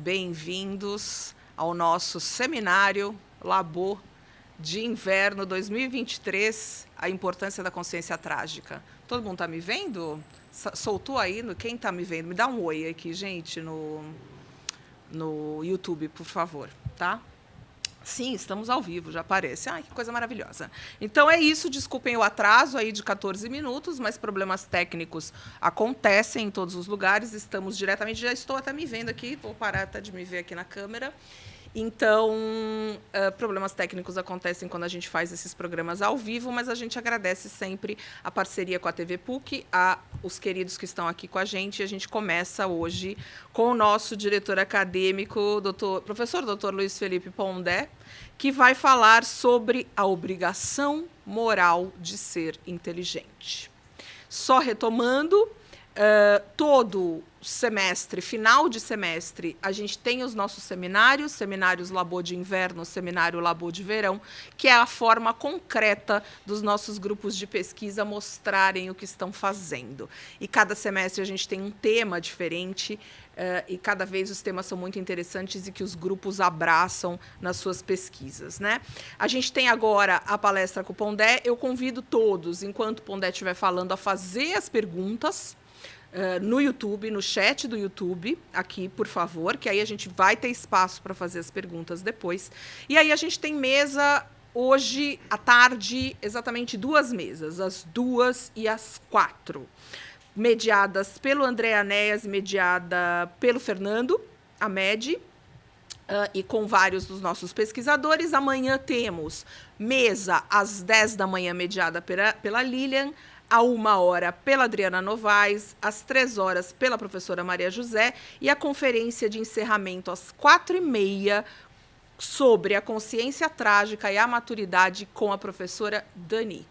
bem-vindos ao nosso seminário Labor de Inverno 2023, a importância da consciência trágica. Todo mundo está me vendo? Soltou aí? Quem está me vendo? Me dá um oi aqui, gente, no YouTube, por favor, tá? Sim, estamos ao vivo, já aparece. Ai, que coisa maravilhosa. Então é isso, desculpem o atraso aí de 14 minutos, mas problemas técnicos acontecem em todos os lugares, estamos diretamente, já estou até me vendo aqui, vou parar até de me ver aqui na câmera. Então, problemas técnicos acontecem quando a gente faz esses programas ao vivo, mas a gente agradece sempre a parceria com a TV PUC, os queridos que estão aqui com a gente. A gente começa hoje com o nosso diretor acadêmico, professor Dr. Luiz Felipe Pondé, que vai falar sobre a obrigação moral de ser inteligente. Só retomando, todo semestre, final de semestre, a gente tem os nossos seminários Labor de Inverno, seminário Labor de Verão, que é a forma concreta dos nossos grupos de pesquisa mostrarem o que estão fazendo. E cada semestre a gente tem um tema diferente, e cada vez os temas são muito interessantes e que os grupos abraçam nas suas pesquisas, né? A gente tem agora a palestra com o Pondé. Eu convido todos, enquanto o Pondé estiver falando, a fazer as perguntas no YouTube, no chat do YouTube, aqui, por favor, que aí a gente vai ter espaço para fazer as perguntas depois. E aí a gente tem mesa hoje à tarde, exatamente 2 mesas, às 2 e às 4, mediadas pelo André Anéas e mediada pelo Fernando Amedi, e com vários dos nossos pesquisadores. Amanhã temos mesa às 10 da manhã, mediada pela Lilian, à 1h pela Adriana Novaes, às 3h pela professora Maria José, e a conferência de encerramento às 4h30 sobre a consciência trágica e a maturidade com a professora Danit.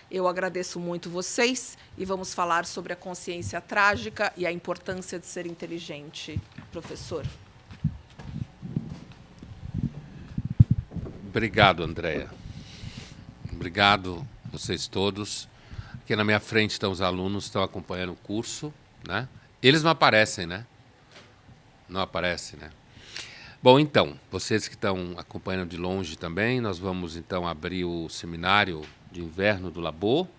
Eu agradeço muito vocês e vamos falar sobre a consciência trágica e a importância de ser inteligente. Professor. Obrigado, Andréia. Obrigado vocês todos. Aqui na minha frente estão os alunos que estão acompanhando o curso, né? Eles não aparecem, né? Não aparecem, né? Bom, então, vocês que estão acompanhando de longe também, nós vamos, então, abrir o seminário de inverno do Labor,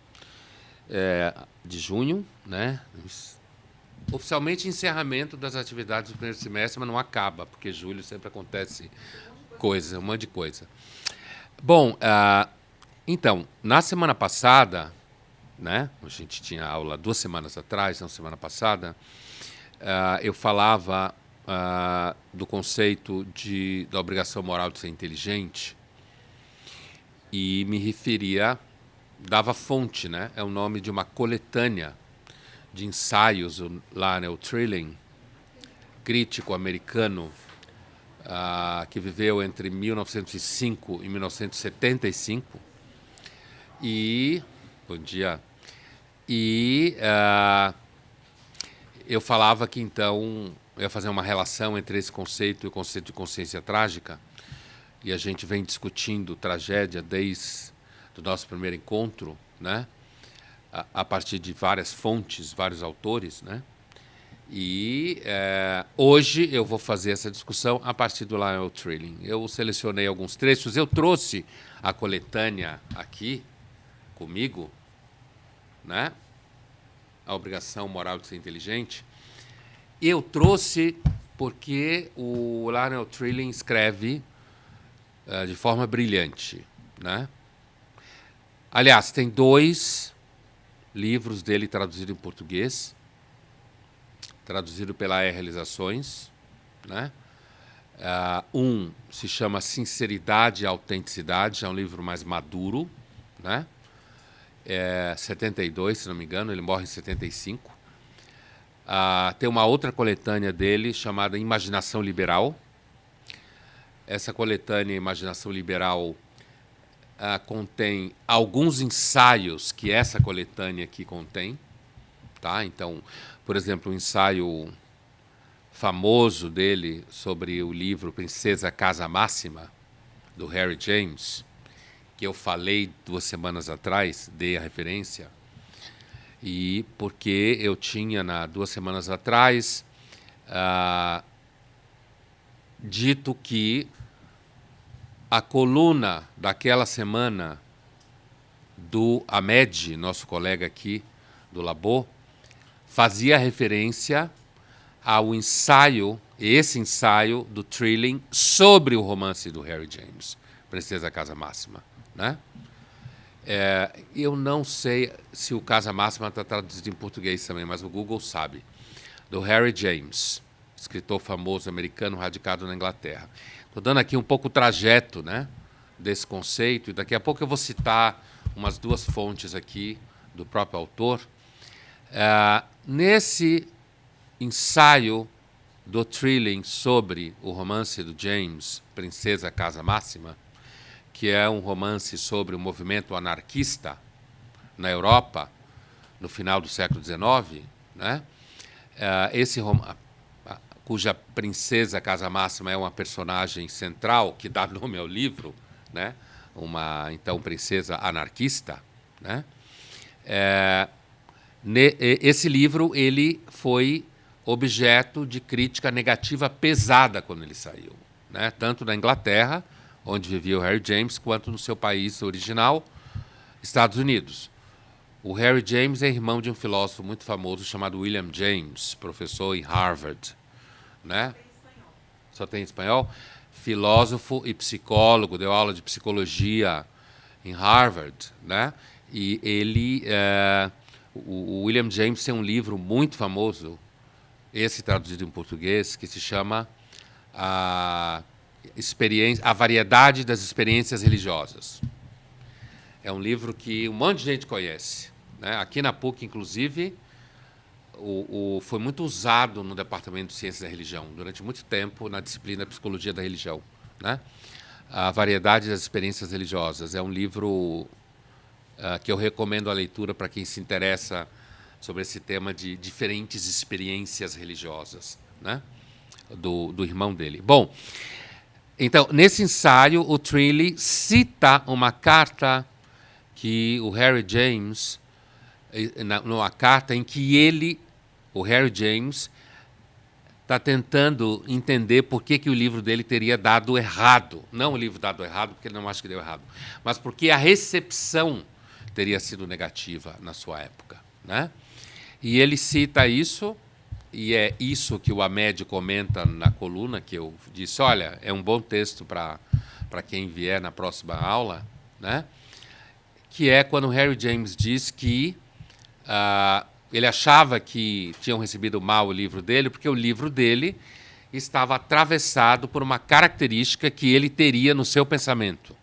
de junho, né? Oficialmente, encerramento das atividades do primeiro semestre, mas não acaba, porque julho sempre acontece coisa, um monte de coisa. Bom, então, na semana passada, né, a gente tinha aula 2 semanas atrás, na semana passada, eu falava do conceito da obrigação moral de ser inteligente e me referia, dava fonte, né, é o nome de uma coletânea de ensaios, o Lionel Trilling, crítico americano, que viveu entre 1905 e 1975. E bom dia. E eu falava que, então, eu ia fazer uma relação entre esse conceito e o conceito de consciência trágica, e a gente vem discutindo tragédia desde o nosso primeiro encontro, né? A partir de várias fontes, vários autores, né? E hoje eu vou fazer essa discussão a partir do Lionel Trilling. Eu selecionei alguns trechos, eu trouxe a coletânea aqui comigo, né? A obrigação moral de ser inteligente. Eu trouxe porque o Lionel Trilling escreve de forma brilhante, né? Aliás, tem 2 livros dele traduzidos em português, traduzido pela Realizações, né? Um se chama Sinceridade e Autenticidade, é um livro mais maduro, né? 72, se não me engano, ele morre em 75. Tem uma outra coletânea dele chamada Imaginação Liberal. Essa coletânea Imaginação Liberal contém alguns ensaios que essa coletânea aqui contém, tá? Então, por exemplo, um ensaio famoso dele sobre o livro Princesa Casa Máxima, do Harry James, que eu falei 2 semanas atrás, dei a referência, e porque eu tinha, 2 semanas atrás, dito que a coluna daquela semana do Ahmed, nosso colega aqui do Labor, fazia referência ao ensaio, esse ensaio do Trilling sobre o romance do Harry James, Princesa Casa Máxima, né? Eu não sei se o Casa Máxima está traduzido em português também, mas o Google sabe. Do Harry James, escritor famoso americano radicado na Inglaterra. Estou dando aqui um pouco o trajeto, né, desse conceito, e daqui a pouco eu vou citar umas 2 fontes aqui do próprio autor. Nesse ensaio do Trilling sobre o romance do James, Princesa Casa Máxima, que é um romance sobre o movimento anarquista na Europa no final do século XIX, né? Cuja Princesa Casa Máxima é uma personagem central que dá nome ao livro, né? Uma então princesa anarquista, né? Esse livro ele foi objeto de crítica negativa pesada quando ele saiu, né? Tanto na Inglaterra, onde vivia o Harry James, quanto no seu país original, Estados Unidos. O Harry James é irmão de um filósofo muito famoso chamado William James, professor em Harvard, né? Só tem espanhol? Filósofo e psicólogo, deu aula de psicologia em Harvard, né? E ele, o William James tem um livro muito famoso, esse traduzido em português, que se chama A Variedade das Experiências Religiosas. É um livro que um monte de gente conhece, né? Aqui na PUC, inclusive, foi muito usado no Departamento de Ciências da Religião, durante muito tempo, na disciplina Psicologia da Religião, né? A Variedade das Experiências Religiosas. É um livro que eu recomendo a leitura para quem se interessa sobre esse tema de diferentes experiências religiosas, né? Do irmão dele. Bom, então, nesse ensaio, o Trilling cita uma carta que o Harry James, numa carta em que o Harry James, está tentando entender por que o livro dele teria dado errado. Não o livro dado errado, porque ele não acha que deu errado, mas porque a recepção teria sido negativa na sua época, né? E ele cita isso, e é isso que o Ahmed comenta na coluna, que eu disse, olha, é um bom texto para quem vier na próxima aula, né? Que é quando o Harry James diz que ele achava que tinham recebido mal o livro dele, porque o livro dele estava atravessado por uma característica que ele teria no seu pensamento,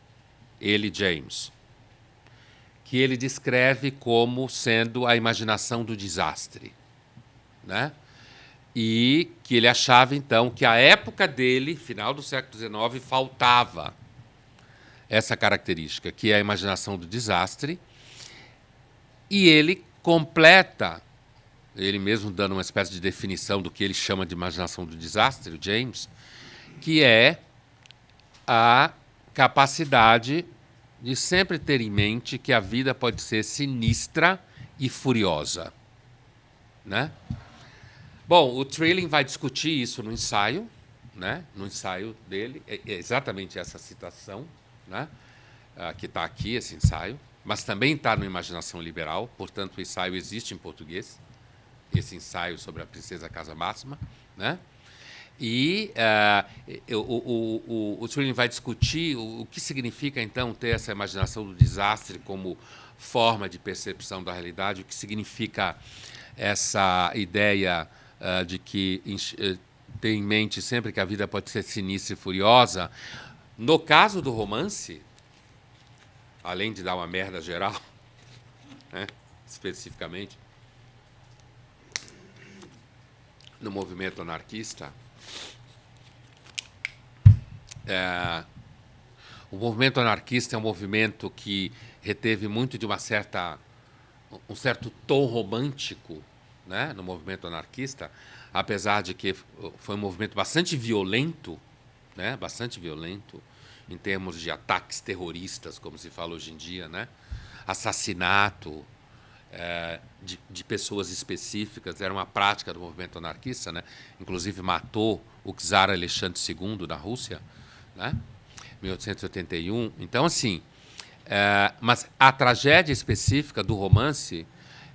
ele, James, que ele descreve como sendo a imaginação do desastre, né? E que ele achava, então, que a época dele, final do século XIX, faltava essa característica, que é a imaginação do desastre, e ele completa, ele mesmo dando uma espécie de definição do que ele chama de imaginação do desastre, o James, que é a capacidade de sempre ter em mente que a vida pode ser sinistra e furiosa, né? Bom, o Trilling vai discutir isso no ensaio, né? No ensaio dele, é exatamente essa citação, né? Que está aqui, esse ensaio, mas também está no Imaginação Liberal, portanto, o ensaio existe em português, esse ensaio sobre a Princesa Casa Máxima, né? E o Trilling vai discutir o que significa, então, ter essa imaginação do desastre como forma de percepção da realidade, o que significa essa ideia de que ter em mente sempre que a vida pode ser sinistra e furiosa. No caso do romance, além de dar uma merda geral, né, especificamente, no movimento anarquista, o movimento anarquista é um movimento que reteve muito de um certo tom romântico, né, no movimento anarquista, apesar de que foi um movimento bastante violento, né, bastante violento em termos de ataques terroristas, como se fala hoje em dia, né, assassinato, de pessoas específicas, era uma prática do movimento anarquista, né? Inclusive matou o czar Alexandre II na Rússia, né? 1881. Então, assim, mas a tragédia específica do romance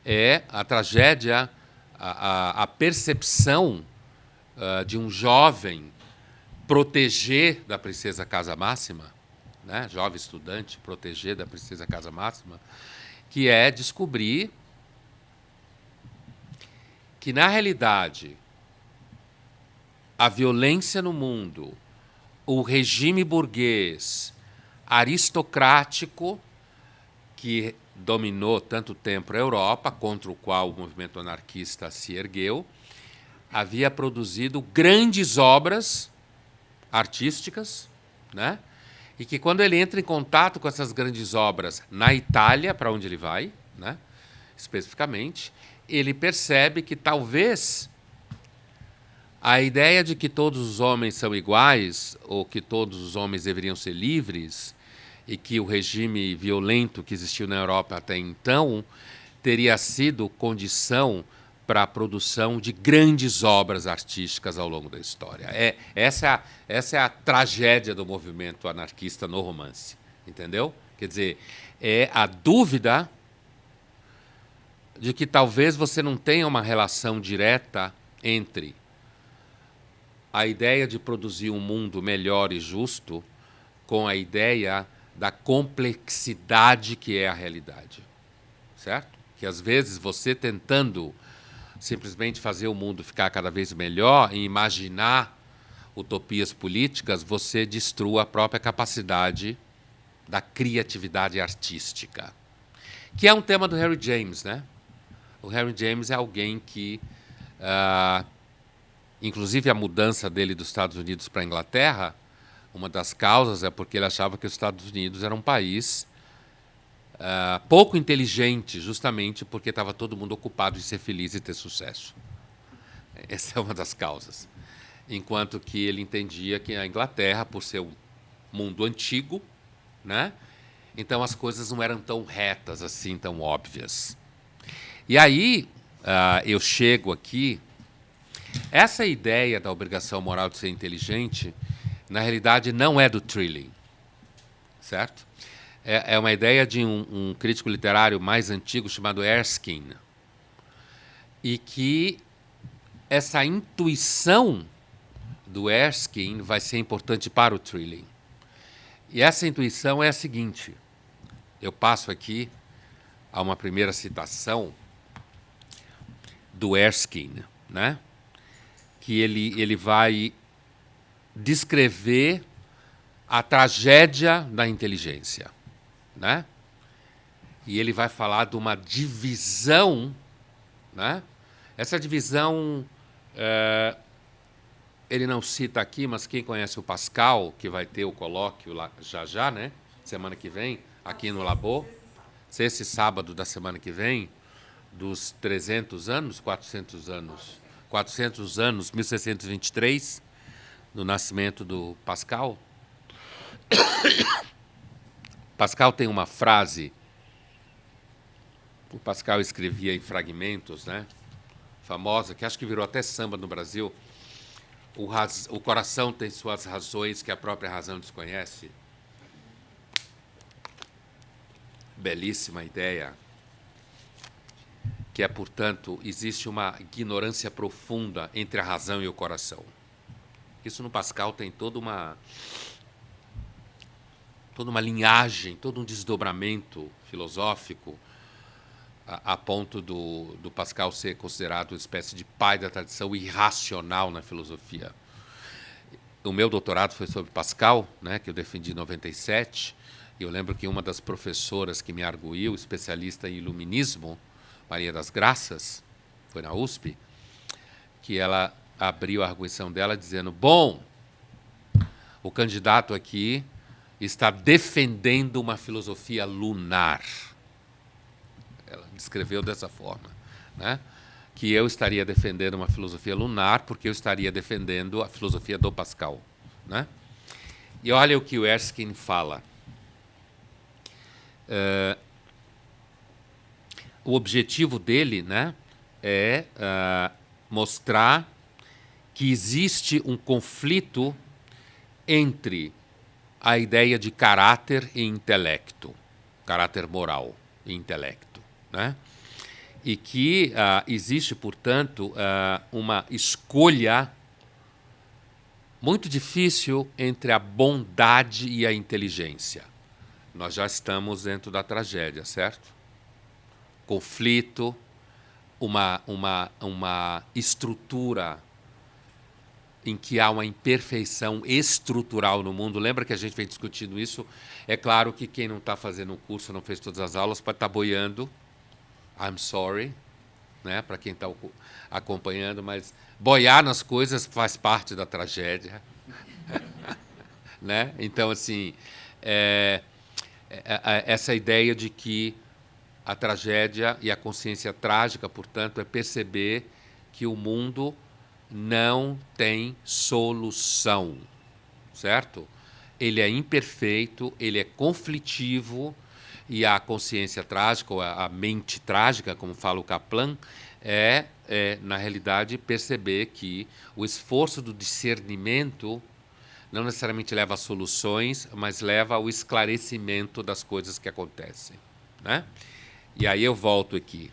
é a tragédia, a percepção de um jovem proteger da princesa Casa Máxima, né? Jovem estudante proteger da princesa Casa Máxima, que é descobrir que, na realidade, a violência no mundo, o regime burguês aristocrático que dominou tanto tempo a Europa, contra o qual o movimento anarquista se ergueu, havia produzido grandes obras artísticas, né? E que, quando ele entra em contato com essas grandes obras na Itália, para onde ele vai, né, especificamente, ele percebe que talvez a ideia de que todos os homens são iguais, ou que todos os homens deveriam ser livres, e que o regime violento que existiu na Europa até então teria sido condição para a produção de grandes obras artísticas ao longo da história. Essa é a tragédia do movimento anarquista no romance, entendeu? Quer dizer, é a dúvida de que talvez você não tenha uma relação direta entre a ideia de produzir um mundo melhor e justo com a ideia da complexidade que é a realidade, certo? Que, às vezes, você tentando simplesmente fazer o mundo ficar cada vez melhor e imaginar utopias políticas, você destrua a própria capacidade da criatividade artística, que é um tema do Harry James, né? O Harry James é alguém que, inclusive, a mudança dele dos Estados Unidos para a Inglaterra, uma das causas é porque ele achava que os Estados Unidos era um país pouco inteligente, justamente porque estava todo mundo ocupado em ser feliz e ter sucesso. Essa é uma das causas. Enquanto que ele entendia que a Inglaterra, por ser um mundo antigo, né, então as coisas não eram tão retas assim, tão óbvias. E aí eu chego aqui. Essa ideia da obrigação moral de ser inteligente, na realidade, não é do Trilling, certo? É uma ideia de um crítico literário mais antigo chamado Erskine, e que essa intuição do Erskine vai ser importante para o Trilling. E essa intuição é a seguinte: eu passo aqui a uma primeira citação do Erskine, né? Que ele vai descrever a tragédia da inteligência, né? E ele vai falar de uma divisão, né? Essa divisão, ele não cita aqui, mas quem conhece o Pascal, que vai ter o colóquio lá já, né? Semana que vem, aqui no Labor, esse sábado da semana que vem, dos 300 anos, 400 anos, 1623, do nascimento do Pascal. Pascal tem uma frase, o Pascal escrevia em fragmentos, né, famosa, que acho que virou até samba no Brasil: o coração tem suas razões que a própria razão desconhece. Belíssima ideia. Que é, portanto, existe uma ignorância profunda entre a razão e o coração. Isso no Pascal tem toda uma linhagem, todo um desdobramento filosófico, a ponto do Pascal ser considerado uma espécie de pai da tradição irracional na filosofia. O meu doutorado foi sobre Pascal, né, que eu defendi em 97, e eu lembro que uma das professoras que me arguiu, especialista em iluminismo, Maria das Graças, foi na USP, que ela abriu a arguição dela dizendo: bom, o candidato aqui está defendendo uma filosofia lunar. Ela descreveu dessa forma, né? Que eu estaria defendendo uma filosofia lunar porque eu estaria defendendo a filosofia do Pascal, né? E olha o que o Erskine fala. o objetivo dele, né, é mostrar que existe um conflito entre a ideia de caráter e intelecto, caráter moral e intelecto, né? E que existe, portanto, uma escolha muito difícil entre a bondade e a inteligência. Nós já estamos dentro da tragédia, certo? Conflito, uma estrutura em que há uma imperfeição estrutural no mundo. Lembra que a gente vem discutindo isso? É claro que quem não está fazendo o curso, não fez todas as aulas, pode estar boiando. I'm sorry, né, para quem está acompanhando, mas boiar nas coisas faz parte da tragédia. Né? Então, assim, essa ideia de que a tragédia e a consciência trágica, portanto, é perceber que o mundo não tem solução, certo? Ele é imperfeito, ele é conflitivo, e a consciência trágica, ou a mente trágica, como fala o Kaplan, na realidade, perceber que o esforço do discernimento não necessariamente leva a soluções, mas leva ao esclarecimento das coisas que acontecem, né? E aí eu volto aqui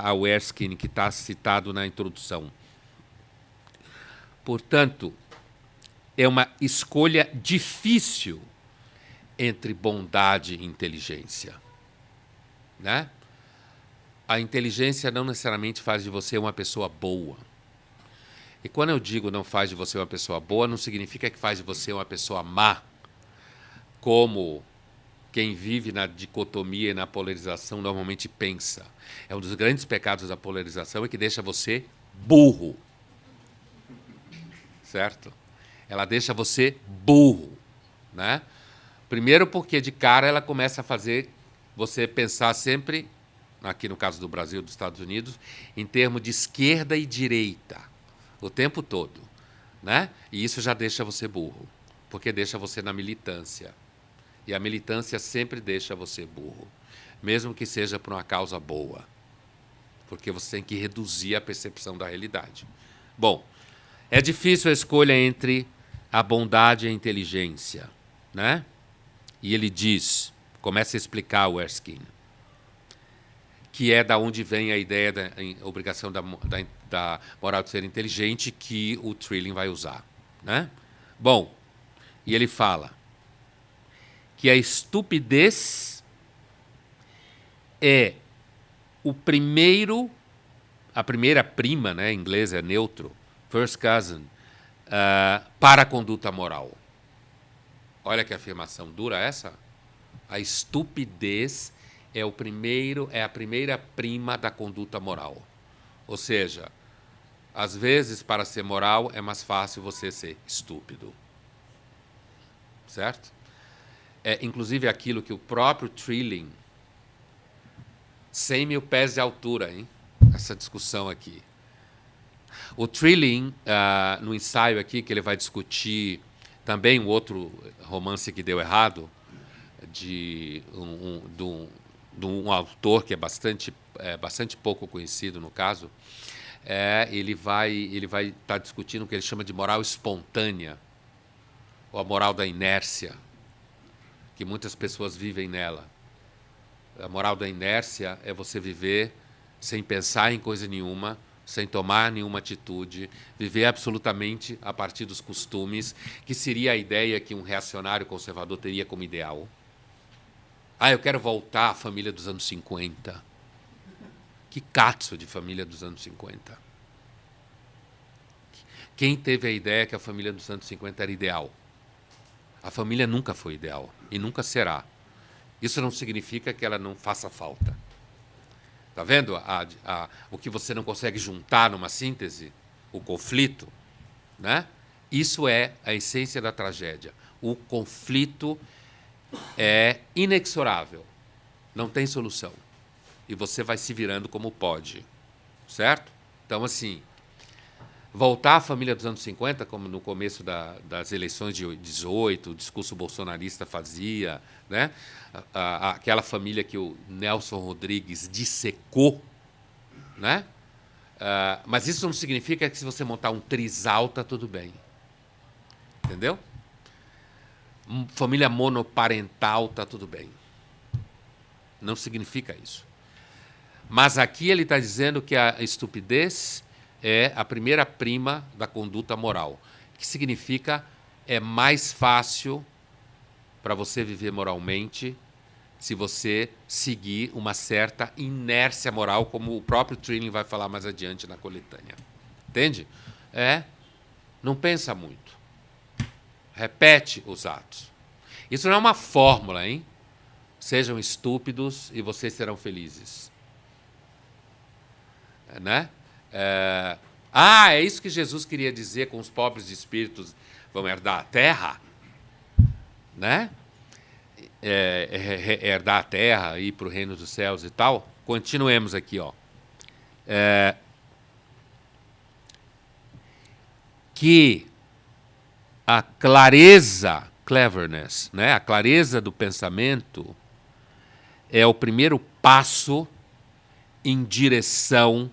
ao Erskine, que está citado na introdução. Portanto, é uma escolha difícil entre bondade e inteligência, né? A inteligência não necessariamente faz de você uma pessoa boa. E quando eu digo não faz de você uma pessoa boa, não significa que faz de você uma pessoa má, como quem vive na dicotomia e na polarização normalmente pensa. É um dos grandes pecados da polarização, é que deixa você burro. Certo? Ela deixa você burro, né? Primeiro porque de cara ela começa a fazer você pensar sempre, aqui no caso do Brasil e dos Estados Unidos, em termos de esquerda e direita, o tempo todo, né? E isso já deixa você burro, porque deixa você na militância. E a militância sempre deixa você burro, mesmo que seja por uma causa boa, porque você tem que reduzir a percepção da realidade. Bom, é difícil a escolha entre a bondade e a inteligência, né? E ele diz, começa a explicar o Erskine, que é da onde vem a ideia da obrigação da moral de ser inteligente que o Trilling vai usar, né? Bom, e ele fala que a estupidez é a primeira prima, né, em inglês é neutro, first cousin, para a conduta moral. Olha que afirmação dura essa. A estupidez é a primeira prima da conduta moral. Ou seja, às vezes, para ser moral, é mais fácil você ser estúpido. Certo? É, inclusive, aquilo que o próprio Trilling, 100 mil pés de altura, hein? Essa discussão aqui. O Trilling, no ensaio aqui, que ele vai discutir também um outro romance que deu errado, de um autor que é bastante pouco conhecido, no caso, ele vai estar discutindo o que ele chama de moral espontânea, ou a moral da inércia, que muitas pessoas vivem nela. A moral da inércia é você viver sem pensar em coisa nenhuma, sem tomar nenhuma atitude, viver absolutamente a partir dos costumes, que seria a ideia que um reacionário conservador teria como ideal. Eu quero voltar à família dos anos 50. Que catso de família dos anos 50. Quem teve a ideia que a família dos anos 50 era ideal? A família nunca foi ideal e nunca será. Isso não significa que ela não faça falta. Está vendo o que você não consegue juntar numa síntese? O conflito, né? Isso é a essência da tragédia. O conflito é inexorável, não tem solução. E você vai se virando como pode, certo? Então, assim, voltar à família dos anos 50, como no começo das eleições de 18, o discurso bolsonarista fazia, né? Aquela família que o Nelson Rodrigues dissecou, né? Mas isso não significa que se você montar um trisal, tá tudo bem. Entendeu? Família monoparental, tá tudo bem. Não significa isso. Mas aqui ele está dizendo que a estupidez é a primeira prima da conduta moral, que significa é mais fácil para você viver moralmente se você seguir uma certa inércia moral, como o próprio Trilling vai falar mais adiante na coletânea. Entende? Não pensa muito. Repete os atos. Isso não é uma fórmula, hein? Sejam estúpidos e vocês serão felizes. Né? É isso que Jesus queria dizer com os pobres de espíritos vão herdar a terra? Né? Herdar a terra, ir para o reino dos céus e tal. Continuemos aqui, ó. Que a cleverness, né? A clareza do pensamento é o primeiro passo em direção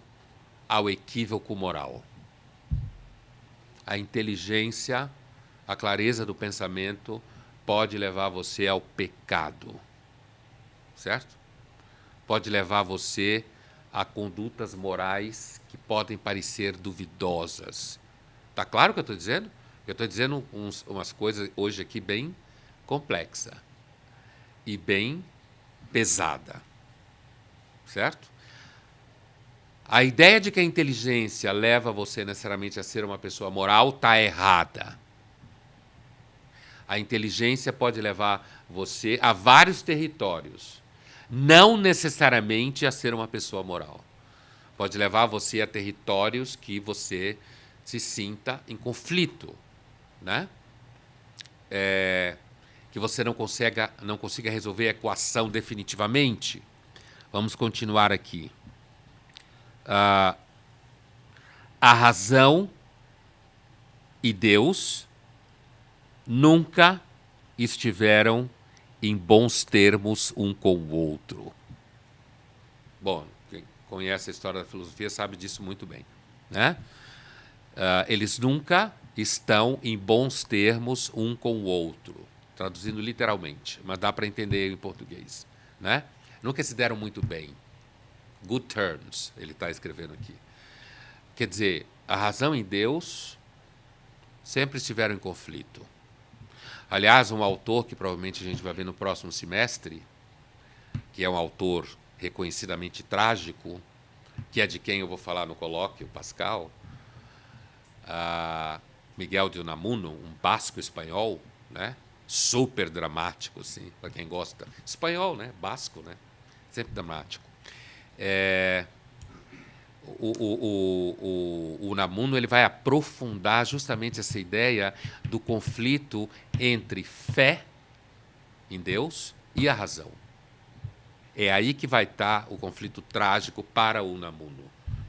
ao equívoco moral. A inteligência, a clareza do pensamento pode levar você ao pecado, certo? Pode levar você a condutas morais que podem parecer duvidosas. Tá claro o que eu estou dizendo? Eu estou dizendo umas coisas hoje aqui bem complexa e bem pesada, certo? A ideia de que a inteligência leva você necessariamente a ser uma pessoa moral está errada. A inteligência pode levar você a vários territórios, não necessariamente a ser uma pessoa moral. Pode levar você a territórios que você se sinta em conflito, né? Que você não consiga resolver a equação definitivamente. Vamos continuar aqui. A razão e Deus nunca estiveram em bons termos um com o outro. Bom, quem conhece a história da filosofia sabe disso muito bem, né? Eles nunca estão em bons termos um com o outro, traduzindo literalmente, mas dá para entender em português, né? Nunca se deram muito bem. Good terms, ele está escrevendo aqui. Quer dizer, a razão e Deus sempre estiveram em conflito. Aliás, um autor que provavelmente a gente vai ver no próximo semestre, que é um autor reconhecidamente trágico, que é de quem eu vou falar no colóquio, Pascal, Miguel de Unamuno, um basco espanhol, né? Super dramático, assim, para quem gosta. Espanhol, né? Basco, né? Sempre dramático. O Unamuno ele vai aprofundar justamente essa ideia do conflito entre fé em Deus e a razão. É aí que vai estar o conflito trágico para o Unamuno,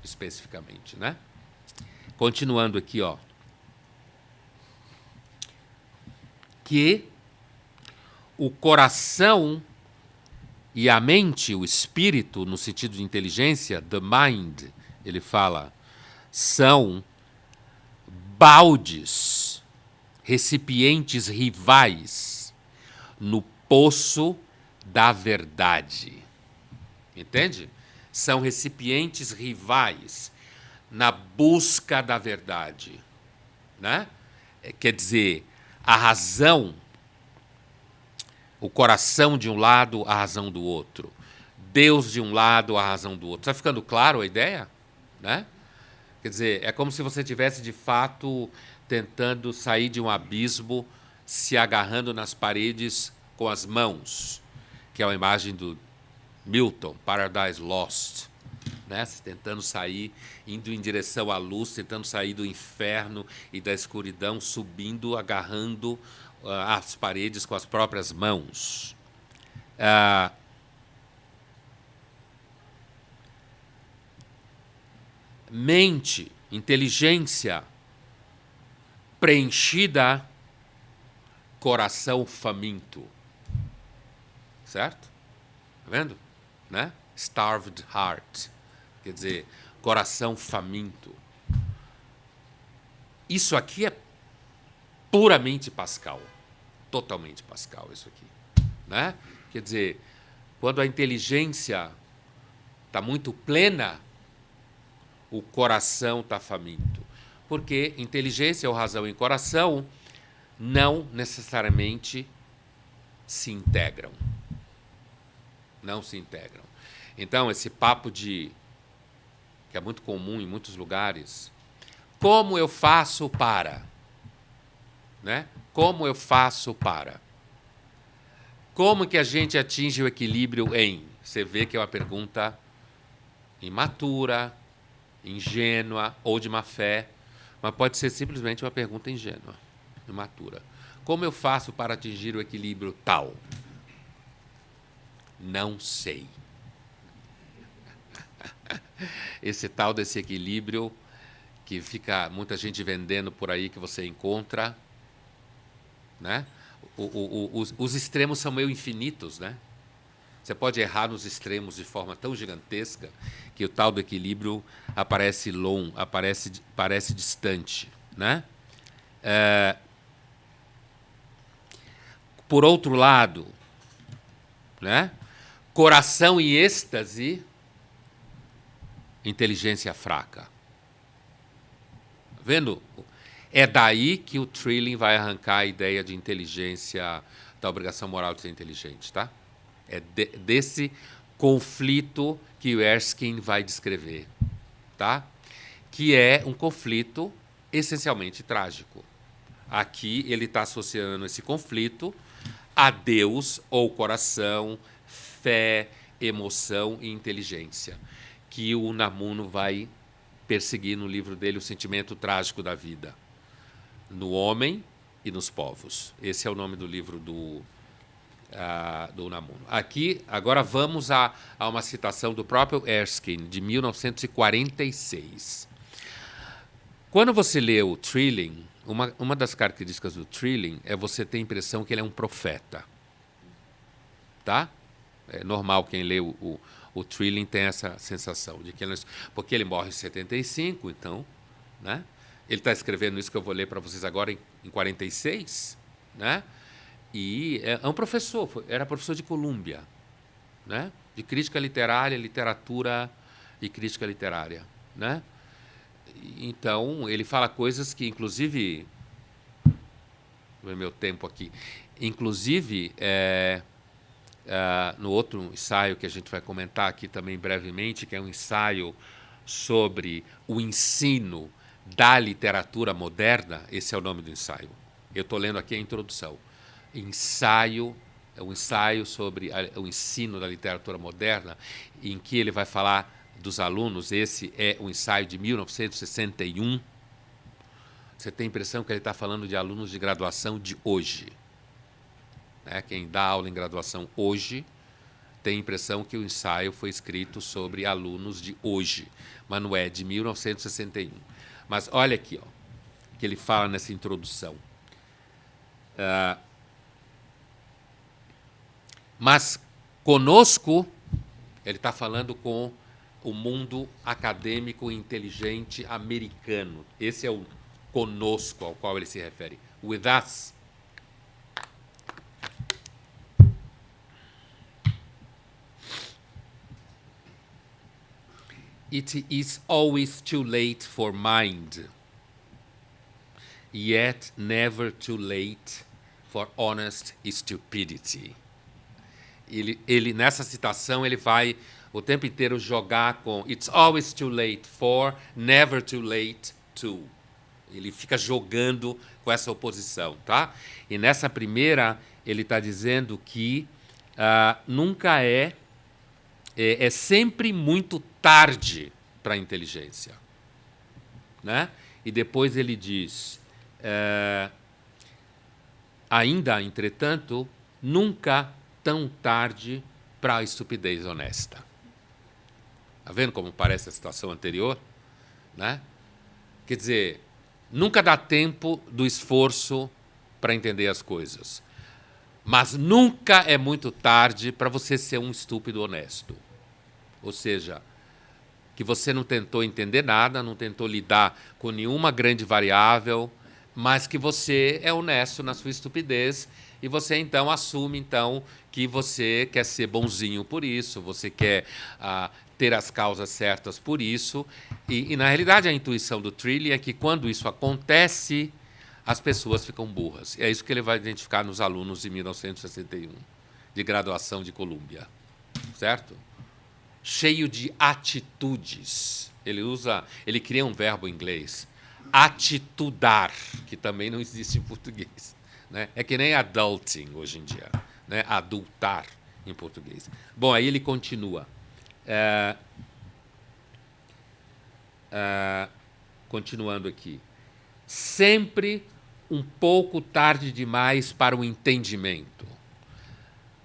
especificamente, né? Continuando aqui, ó. Que o coração e a mente, o espírito, no sentido de inteligência, the mind, ele fala, são baldes, recipientes rivais no poço da verdade. Entende? São recipientes rivais na busca da verdade, né? Quer dizer, a razão, o coração de um lado, a razão do outro. Deus de um lado, a razão do outro. Está ficando claro a ideia? Né? Quer dizer, é como se você tivesse, de fato, tentando sair de um abismo, se agarrando nas paredes com as mãos, que é uma imagem do Milton, Paradise Lost. Né? Tentando sair, indo em direção à luz, tentando sair do inferno e da escuridão, subindo, agarrando as paredes com as próprias mãos. Mente Inteligência preenchida, coração faminto. Certo? Tá vendo? Né? Starved heart. Quer dizer, coração faminto. Isso aqui é puramente Pascal. Totalmente Pascal, isso aqui. Né? Quer dizer, quando a inteligência está muito plena, o coração está faminto. Porque inteligência ou razão e coração não necessariamente se integram. Não se integram. Então, esse papo que é muito comum em muitos lugares, como eu faço para? Né? Como eu faço para? Como que a gente atinge o equilíbrio em? Você vê que é uma pergunta imatura, ingênua ou de má fé, mas pode ser simplesmente uma pergunta ingênua, imatura. Como eu faço para atingir o equilíbrio tal? Não sei. Esse tal desse equilíbrio que fica muita gente vendendo por aí, que você encontra, né? Os extremos são meio infinitos, né? Você pode errar nos extremos de forma tão gigantesca que o tal do equilíbrio aparece longo, parece distante, né? Por outro lado, né? Coração e êxtase, inteligência fraca. Tá vendo? É daí que o Trilling vai arrancar a ideia de inteligência, da obrigação moral de ser inteligente, tá? É desse conflito que o Erskine vai descrever, tá? Que é um conflito essencialmente trágico. Aqui ele está associando esse conflito a Deus ou coração, fé, emoção e inteligência, que o Unamuno vai perseguir no livro dele, O Sentimento Trágico da Vida, no homem e nos povos. Esse é o nome do livro do Unamuno. Aqui, agora vamos a uma citação do próprio Erskine, de 1946. Quando você lê o Trilling, uma das características do Trilling é você ter a impressão que ele é um profeta. Tá? É normal quem lê o Trilling tem essa sensação de que ele, porque ele morre em 75, então, né? Ele está escrevendo isso que eu vou ler para vocês agora em 46, né? E é um professor, era professor de Colômbia, né? De crítica literária, literatura e crítica literária, né? Então, ele fala coisas que, inclusive, vou ver meu tempo aqui, inclusive, no outro ensaio que a gente vai comentar aqui também brevemente, que é um ensaio sobre o ensino da literatura moderna, esse é o nome do ensaio. Eu estou lendo aqui a introdução. Ensaio, é um ensaio sobre o ensino da literatura moderna, em que ele vai falar dos alunos. Esse é um ensaio de 1961. Você tem a impressão que ele está falando de alunos de graduação de hoje. Né? Quem dá aula em graduação hoje tem a impressão que o ensaio foi escrito sobre alunos de hoje, mas não é, de 1961. Mas olha aqui, ó, que ele fala nessa introdução. Mas conosco, ele está falando com o mundo acadêmico e inteligente americano. Esse é o conosco ao qual ele se refere. With us. It is always too late for mind, yet never too late for honest stupidity. Ele nessa citação ele vai o tempo inteiro jogar com it's always too late for, never too late to. Ele fica jogando com essa oposição, tá? E nessa primeira ele está dizendo que nunca é sempre muito tarde para a inteligência, né? E depois ele diz, ainda, entretanto, nunca tão tarde para a estupidez honesta. Está vendo como parece a situação anterior? Né? Quer dizer, nunca dá tempo do esforço para entender as coisas. Mas nunca é muito tarde para você ser um estúpido honesto. Ou seja, que você não tentou entender nada, não tentou lidar com nenhuma grande variável, mas que você é honesto na sua estupidez e você então assume então que você quer ser bonzinho por isso, você quer ter as causas certas por isso. E na realidade a intuição do Trilly é que quando isso acontece, as pessoas ficam burras. E é isso que ele vai identificar nos alunos de 1961, de graduação de Colômbia, certo? Cheio de atitudes. Ele cria um verbo em inglês, atitudar, que também não existe em português, né? É que nem adulting hoje em dia, né? Adultar em português. Bom, aí ele continua. Continuando aqui. Sempre um pouco tarde demais para o entendimento.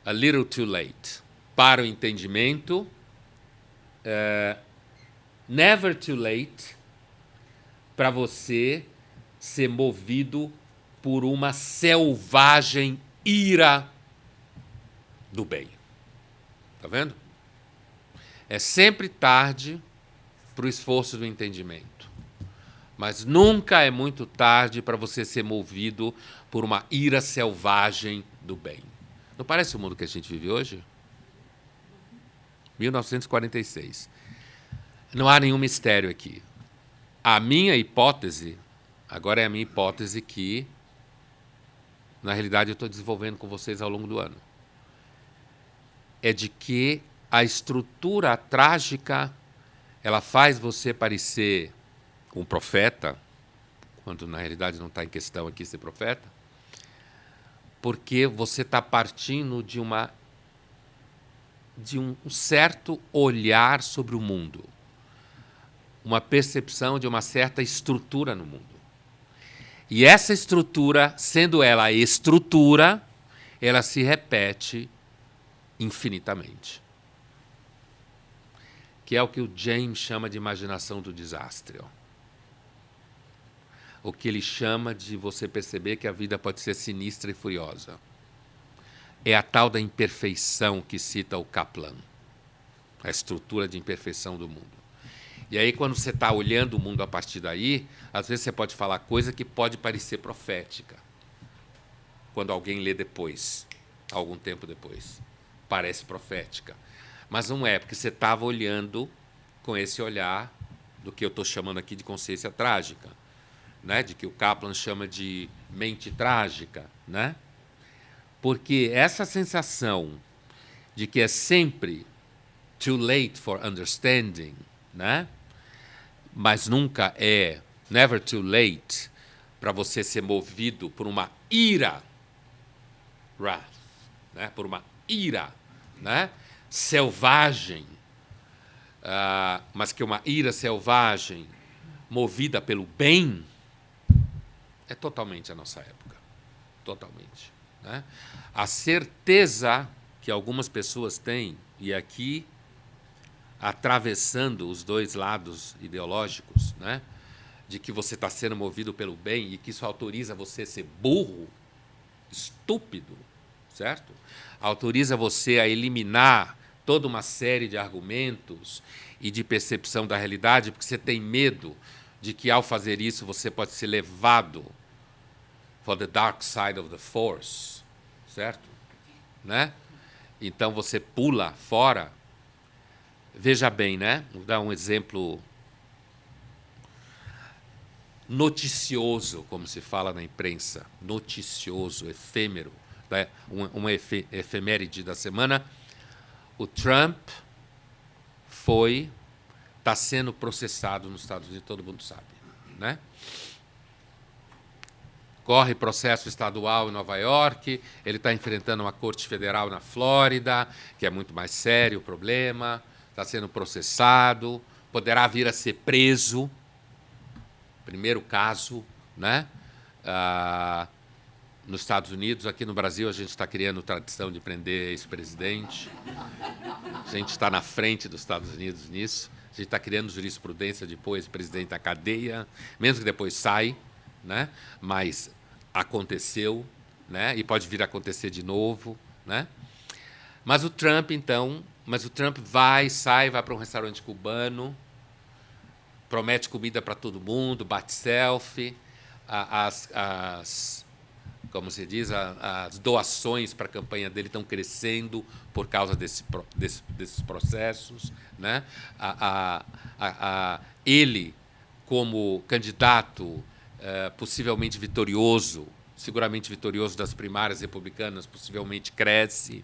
A little too late. Para o entendimento. Never too late para você ser movido por uma selvagem ira do bem. Tá vendo? É sempre tarde para o esforço do entendimento. Mas nunca é muito tarde para você ser movido por uma ira selvagem do bem. Não parece o mundo que a gente vive hoje? 1946. Não há nenhum mistério aqui. A minha hipótese, agora é a minha hipótese que, na realidade, eu estou desenvolvendo com vocês ao longo do ano, é de que a estrutura trágica ela faz você parecer um profeta, quando na realidade não está em questão aqui ser profeta, porque você está partindo de um certo olhar sobre o mundo, uma percepção de uma certa estrutura no mundo. E essa estrutura, sendo ela estrutura, ela se repete infinitamente. Que é o que o James chama de imaginação do desastre. O que ele chama de você perceber que a vida pode ser sinistra e furiosa. É a tal da imperfeição que cita o Kaplan, a estrutura de imperfeição do mundo. E aí, quando você está olhando o mundo a partir daí, às vezes você pode falar coisa que pode parecer profética. Quando alguém lê depois, algum tempo depois, parece profética. Mas não é, porque você estava olhando com esse olhar do que eu estou chamando aqui de consciência trágica, né? De que o Kaplan chama de mente trágica, né? Porque essa sensação de que é sempre too late for understanding, né? Mas nunca é never too late para você ser movido por uma ira, wrath, né? Por uma ira, né? Selvagem, mas que uma ira selvagem movida pelo bem é totalmente a nossa época, totalmente, né? A certeza que algumas pessoas têm, e aqui atravessando os dois lados ideológicos, né, de que você está sendo movido pelo bem e que isso autoriza você a ser burro, estúpido, certo? Autoriza você a eliminar toda uma série de argumentos e de percepção da realidade, porque você tem medo de que, ao fazer isso, você pode ser levado for the dark side of the force, certo? Né? Então você pula fora. Veja bem, né? Vou dar um exemplo noticioso, como se fala na imprensa, noticioso, efêmero, né? Uma efeméride da semana. O Trump está sendo processado nos Estados Unidos, todo mundo sabe, né? Corre processo estadual em Nova York, ele está enfrentando uma corte federal na Flórida, que é muito mais sério o problema, está sendo processado, poderá vir a ser preso, primeiro caso, né? nos Estados Unidos. Aqui no Brasil, a gente está criando tradição de prender ex-presidente. A gente está na frente dos Estados Unidos nisso. A gente está criando jurisprudência de pôr ex-presidente na cadeia, mesmo que depois sai, né? Mas aconteceu, né? E pode vir a acontecer de novo, né? Mas o Trump, então, sai, vai para um restaurante cubano, promete comida para todo mundo, bate selfie, como se diz, as doações para a campanha dele estão crescendo por causa desses processos, né? Ele, como candidato possivelmente vitorioso, seguramente vitorioso das primárias republicanas, possivelmente cresce,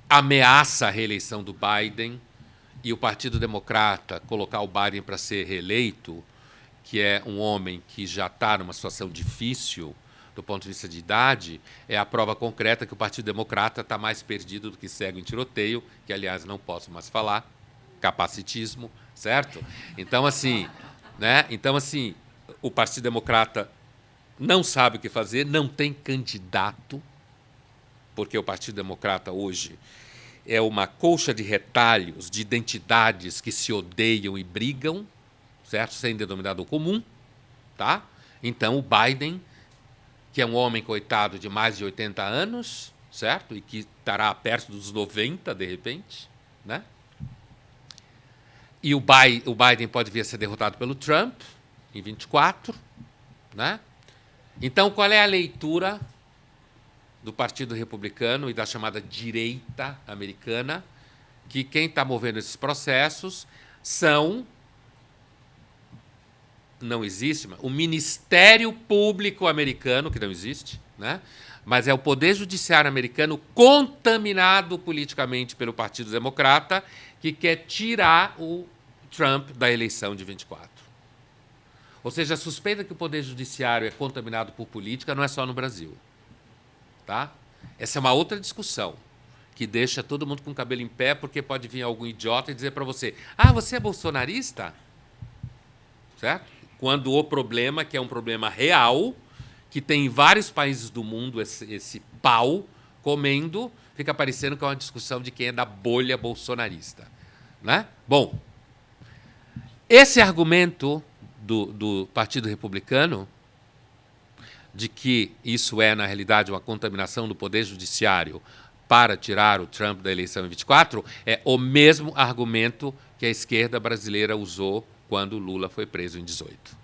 ameaça a reeleição do Biden, e o Partido Democrata colocar o Biden para ser reeleito, que é um homem que já está numa situação difícil do ponto de vista de idade, é a prova concreta que o Partido Democrata está mais perdido do que cego em tiroteio, que, aliás, não posso mais falar, capacitismo, certo? Então, assim, né? Então, assim, o Partido Democrata não sabe o que fazer, não tem candidato, porque o Partido Democrata hoje é uma colcha de retalhos de identidades que se odeiam e brigam, certo? Sem denominador comum, tá? Então, o Biden, que é um homem, coitado, de mais de 80 anos, certo? E que estará perto dos 90, de repente, né? E o Biden pode vir a ser derrotado pelo Trump em 24, né? Então, qual é a leitura do Partido Republicano e da chamada direita americana? Que quem está movendo esses processos são... Não existe, o Ministério Público americano, que não existe, né? Mas é o Poder Judiciário americano contaminado politicamente pelo Partido Democrata, que quer tirar o Trump da eleição de 24. Ou seja, a suspeita que o Poder Judiciário é contaminado por política não é só no Brasil. Tá? Essa é uma outra discussão que deixa todo mundo com o cabelo em pé, porque pode vir algum idiota e dizer para você: ah, você é bolsonarista? Certo? Quando o problema, que é um problema real, que tem em vários países do mundo esse pau comendo, fica parecendo que é uma discussão de quem é da bolha bolsonarista. Né? Bom, esse argumento do Partido Republicano, de que isso é, na realidade, uma contaminação do Poder Judiciário para tirar o Trump da eleição em 24, é o mesmo argumento que a esquerda brasileira usou quando Lula foi preso em 18.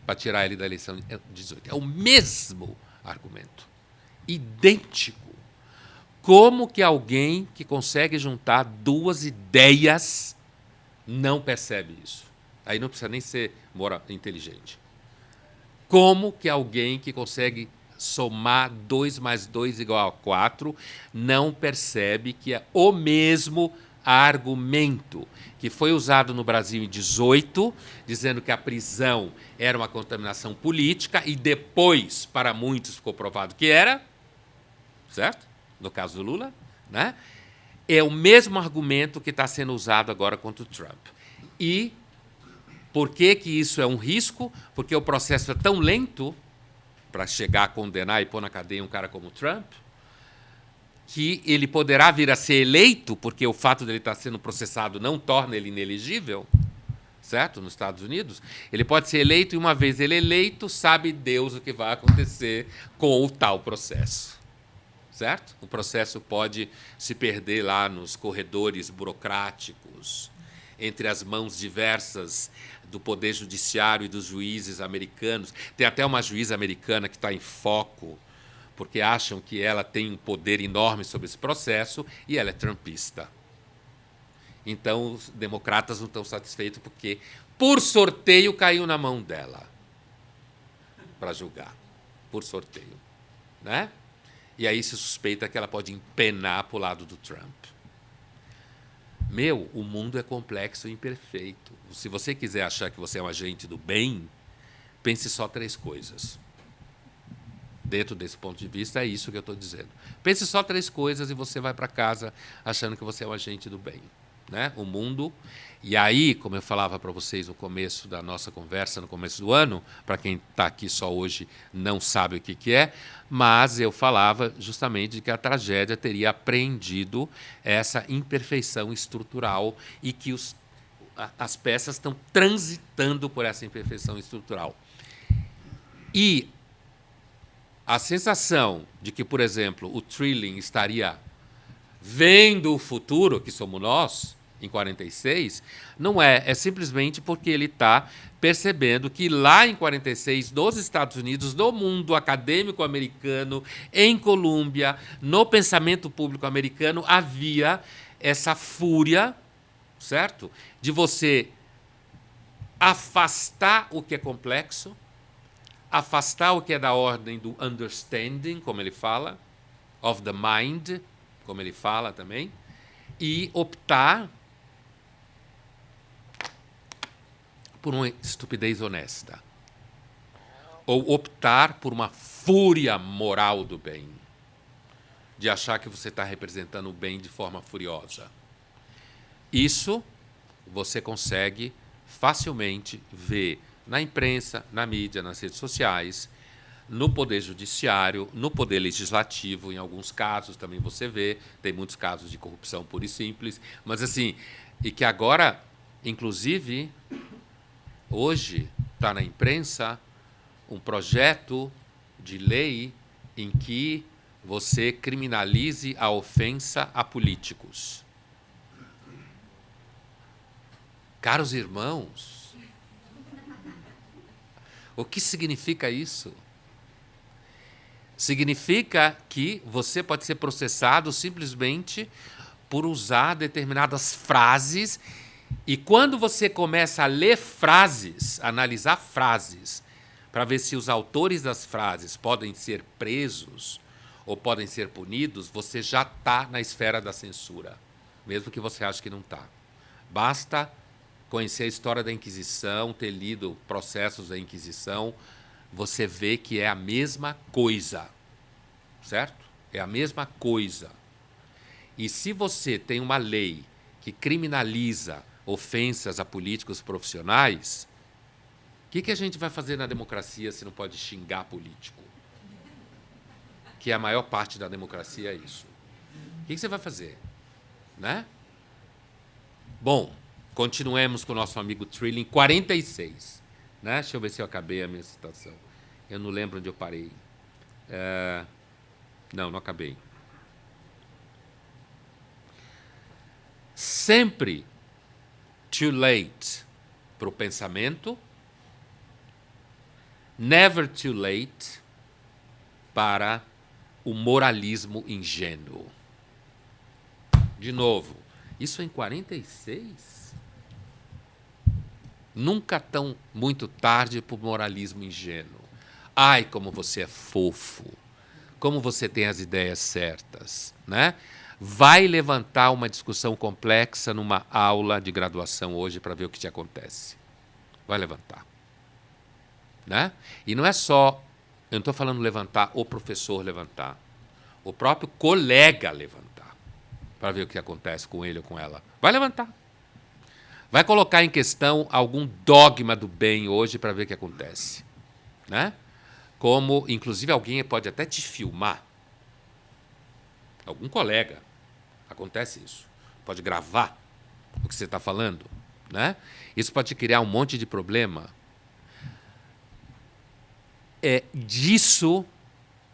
Para tirar ele da eleição em 18. É o mesmo argumento. Idêntico. Como que alguém que consegue juntar duas ideias não percebe isso? Aí não precisa nem ser inteligente. Como que alguém que consegue somar 2 mais 2 igual a 4 não percebe que é o mesmo argumento que foi usado no Brasil em 18, dizendo que a prisão era uma contaminação política e depois, para muitos, ficou provado que era, certo? No caso do Lula, né? É o mesmo argumento que está sendo usado agora contra o Trump. E por que isso é um risco? Porque o processo é tão lento para chegar a condenar e pôr na cadeia um cara como Trump, que ele poderá vir a ser eleito, porque o fato dele estar sendo processado não torna ele inelegível, certo? Nos Estados Unidos. Ele pode ser eleito e, uma vez ele eleito, sabe Deus o que vai acontecer com o tal processo. Certo? O processo pode se perder lá nos corredores burocráticos, entre as mãos diversas do Poder Judiciário e dos juízes americanos. Tem até uma juíza americana que está em foco, porque acham que ela tem um poder enorme sobre esse processo, e ela é trumpista. Então, os democratas não estão satisfeitos porque, por sorteio, caiu na mão dela para julgar. Por sorteio. Né? E aí se suspeita que ela pode empenar para o lado do Trump. O mundo é complexo e imperfeito. Se você quiser achar que você é um agente do bem, pense só 3 coisas. Dentro desse ponto de vista, é isso que eu estou dizendo. Pense só 3 coisas e você vai para casa achando que você é um agente do bem. né, o mundo. E aí, como eu falava para vocês no começo da nossa conversa, no começo do ano, para quem está aqui só hoje não sabe o que é, mas eu falava justamente que a tragédia teria apreendido essa imperfeição estrutural e que as peças estão transitando por essa imperfeição estrutural. E a sensação de que, por exemplo, o Trilling estaria vendo o futuro, que somos nós, em 46, não é simplesmente porque ele está percebendo que lá em 46, nos Estados Unidos, no mundo acadêmico americano, em Colômbia, no pensamento público americano, havia essa fúria, certo? De você afastar o que é complexo, afastar o que é da ordem do understanding, como ele fala, of the mind, como ele fala também, e optar por uma estupidez honesta. Ou optar por uma fúria moral do bem, de achar que você está representando o bem de forma furiosa. Isso você consegue facilmente ver na imprensa, na mídia, nas redes sociais, no poder judiciário, no poder legislativo, em alguns casos também você vê, tem muitos casos de corrupção pura e simples, mas assim, e que agora, inclusive, hoje está na imprensa um projeto de lei em que você criminalize a ofensa a políticos. Caros irmãos, o que significa isso? Significa que você pode ser processado simplesmente por usar determinadas frases, e quando você começa a ler frases, analisar frases, para ver se os autores das frases podem ser presos ou podem ser punidos, você já está na esfera da censura, mesmo que você ache que não está. Basta conhecer a história da Inquisição, ter lido processos da Inquisição, você vê que é a mesma coisa, certo? É a mesma coisa. E se você tem uma lei que criminaliza ofensas a políticos profissionais, o que a gente vai fazer na democracia se não pode xingar político? Que a maior parte da democracia é isso. O que você vai fazer? Né? Bom, continuemos com o nosso amigo Trilling, 46. Né? Deixa eu ver se eu acabei a minha citação. Eu não lembro onde eu parei. Não acabei. Sempre too late para o pensamento, never too late para o moralismo ingênuo. De novo, isso em 46? Nunca tão muito tarde para o moralismo ingênuo. Ai, como você é fofo, como você tem as ideias certas, né? Vai levantar uma discussão complexa numa aula de graduação hoje para ver o que te acontece. Vai levantar. Né? E não é só, eu não estou falando levantar o professor levantar, o próprio colega levantar, para ver o que acontece com ele ou com ela. Vai levantar. Vai colocar em questão algum dogma do bem hoje para ver o que acontece. Né? Como, inclusive, alguém pode até te filmar. Algum colega. Acontece isso. Pode gravar o que você está falando. Né? Isso pode criar um monte de problema. É disso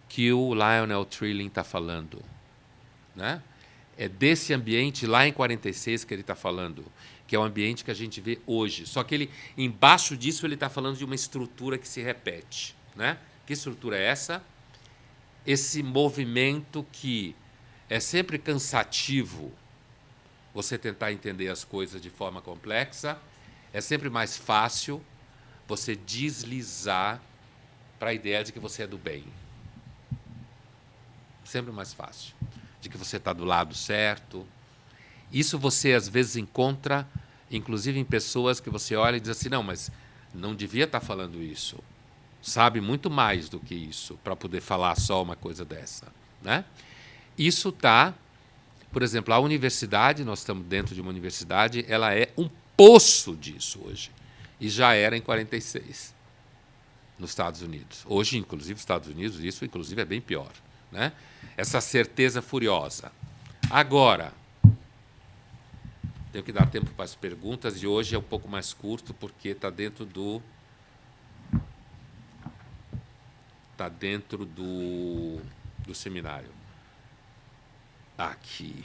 que o Lionel Trilling está falando. Né? É desse ambiente lá em 46 que ele está falando, que é o ambiente que a gente vê hoje. Só que ele, embaixo disso ele está falando de uma estrutura que se repete. Né? Que estrutura é essa? Esse movimento que é sempre cansativo você tentar entender as coisas de forma complexa, é sempre mais fácil você deslizar para a ideia de que você é do bem. Sempre mais fácil. De que você está do lado certo. Isso você, às vezes, encontra, inclusive em pessoas que você olha e diz assim, não, mas não devia estar falando isso. Sabe muito mais do que isso para poder falar só uma coisa dessa. Né? Isso está Por exemplo, a universidade, nós estamos dentro de uma universidade, ela é um poço disso hoje. E já era em 46, nos Estados Unidos. Hoje, inclusive, nos Estados Unidos, isso inclusive é bem pior, né? Essa certeza furiosa. Agora, tenho que dar tempo para as perguntas, e hoje é um pouco mais curto, porque está dentro do seminário. Aqui.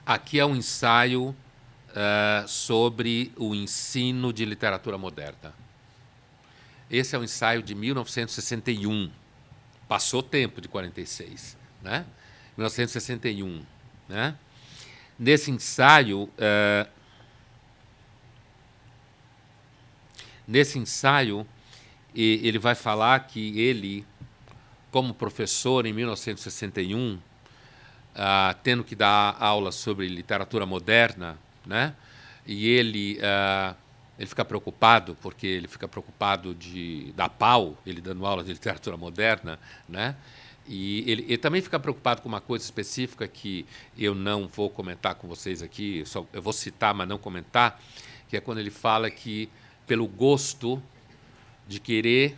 Aqui é um ensaio sobre o ensino de literatura moderna. Esse é um ensaio de 1961. Passou tempo de 46, né? 1961, né? Nesse ensaio, ele vai falar que ele, como professor em 1961, tendo que dar aula sobre literatura moderna, né? E ele fica preocupado, porque ele fica preocupado de dar pau, ele dando aula de literatura moderna, né? E ele também fica preocupado com uma coisa específica que eu não vou comentar com vocês aqui, eu vou citar, mas não comentar, que é quando ele fala que, pelo gosto de querer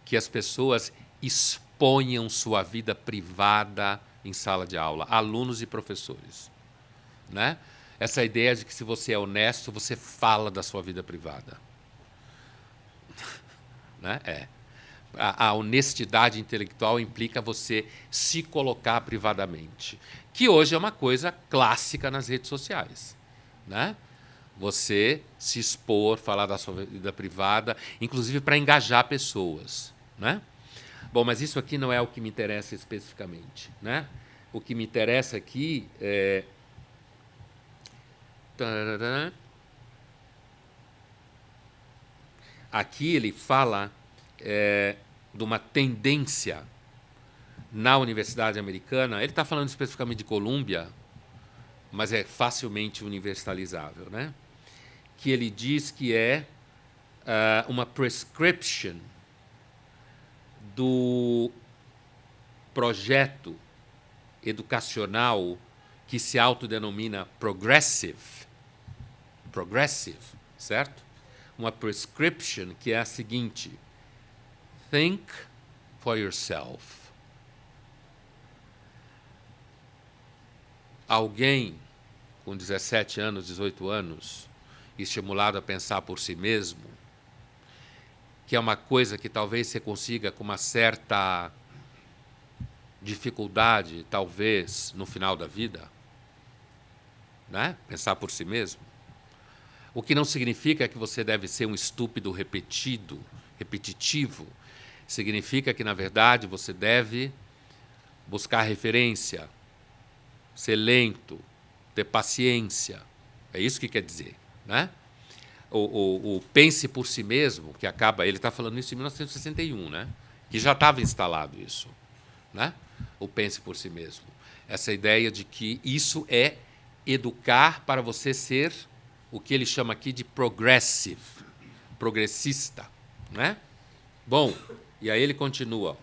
que as pessoas exponham sua vida privada em sala de aula, alunos e professores, né? Essa ideia de que, se você é honesto, você fala da sua vida privada, né? A honestidade intelectual implica você se colocar privadamente, que hoje é uma coisa clássica nas redes sociais, né? Você se expor, falar da sua vida privada, inclusive para engajar pessoas, né? Bom, mas isso aqui não é o que me interessa especificamente, né? O que me interessa aqui é... Aqui ele fala de uma tendência na universidade americana. Ele está falando especificamente de Colômbia, mas é facilmente universalizável, né? Que ele diz que é uma prescription do projeto educacional que se autodenomina progressive, certo? Uma prescription que é a seguinte: think for yourself. Alguém com 17 anos, 18 anos, estimulado a pensar por si mesmo, que é uma coisa que talvez você consiga com uma certa dificuldade, talvez, no final da vida, né? Pensar por si mesmo. O que não significa que você deve ser um estúpido repetitivo. Significa que, na verdade, você deve buscar referência, ser lento, ter paciência. É isso que quer dizer, né? O pense por si mesmo, que acaba... Ele está falando isso em 1961, né? Que já estava instalado isso, né? O pense por si mesmo. Essa ideia de que isso é educar para você ser o que ele chama aqui de progressive, progressista, né? Bom, e aí ele continua.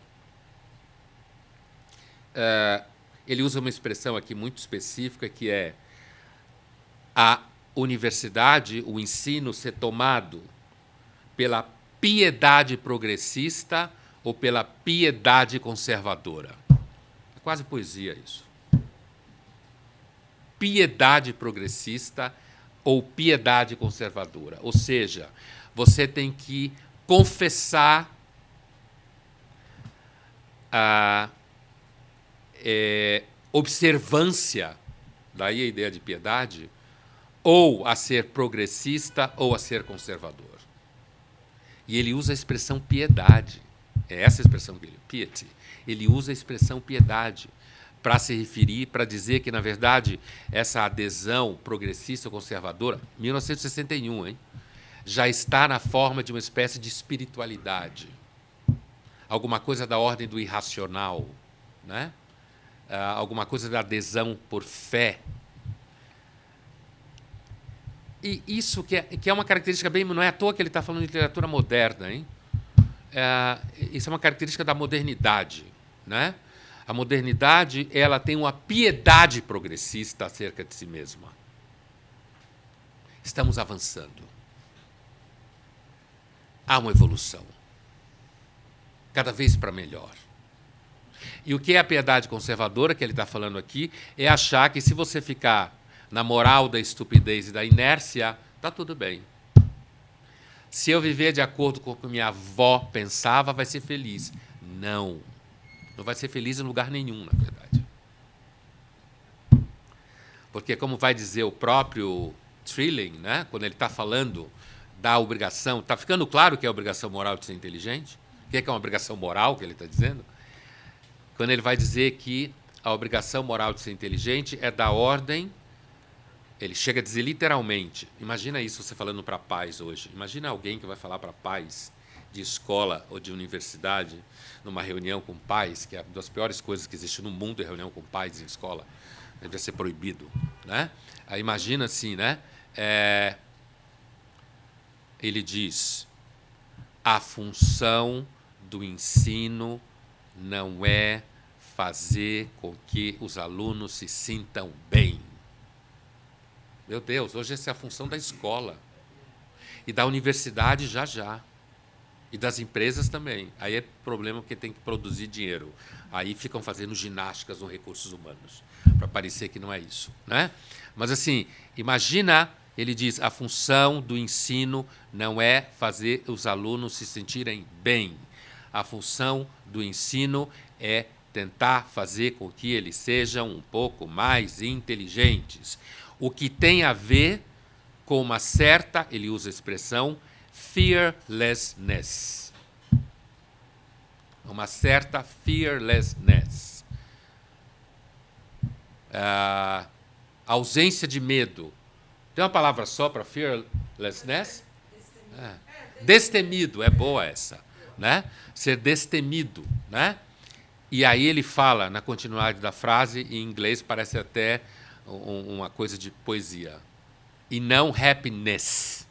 Ele usa uma expressão aqui muito específica, que é a universidade, o ensino ser tomado pela piedade progressista ou pela piedade conservadora. É quase poesia isso. Piedade progressista ou piedade conservadora. Ou seja, você tem que confessar a observância, daí a ideia de piedade, ou a ser progressista ou a ser conservador. E ele usa a expressão piedade. É essa a expressão dele, piety. Ele usa a expressão piedade para se referir, para dizer que, na verdade, essa adesão progressista ou conservadora, 1961, hein, já está na forma de uma espécie de espiritualidade. Alguma coisa da ordem do irracional, né? Alguma coisa da adesão por fé. E isso que é uma característica bem... Não é à toa que ele está falando de literatura moderna, hein? Isso é uma característica da modernidade, né? A modernidade, ela tem uma piedade progressista acerca de si mesma. Estamos avançando. Há uma evolução. Cada vez para melhor. E o que é a piedade conservadora, que ele está falando aqui, é achar que se você ficar na moral da estupidez e da inércia, está tudo bem. Se eu viver de acordo com o que minha avó pensava, vai ser feliz. Não. Não vai ser feliz em lugar nenhum, na verdade. Porque, como vai dizer o próprio Trilling, né, quando ele está falando da obrigação, está ficando claro que é a obrigação moral de ser inteligente? O que é uma obrigação moral, que ele está dizendo? Quando ele vai dizer que a obrigação moral de ser inteligente é da ordem... Ele chega a dizer literalmente, imagina isso você falando para pais hoje, imagina alguém que vai falar para pais de escola ou de universidade, numa reunião com pais, que é uma das piores coisas que existe no mundo, é reunião com pais em escola, deve ser proibido, né? Aí imagina assim, né? Ele diz, a função do ensino não é fazer com que os alunos se sintam bem. Meu Deus, hoje essa é a função da escola. E da universidade já já. E das empresas também. Aí é problema porque tem que produzir dinheiro. Aí ficam fazendo ginásticas nos recursos humanos, para parecer que não é isso, né? Mas, assim, imagina, ele diz, a função do ensino não é fazer os alunos se sentirem bem. A função do ensino é tentar fazer com que eles sejam um pouco mais inteligentes. O que tem a ver com uma certa, ele usa a expressão, fearlessness. Uma certa fearlessness. Ausência de medo. Tem uma palavra só para fearlessness? Destemido, é boa essa. Né? Ser destemido. Né? E aí ele fala, na continuidade da frase, em inglês parece até uma coisa de poesia. E não happiness,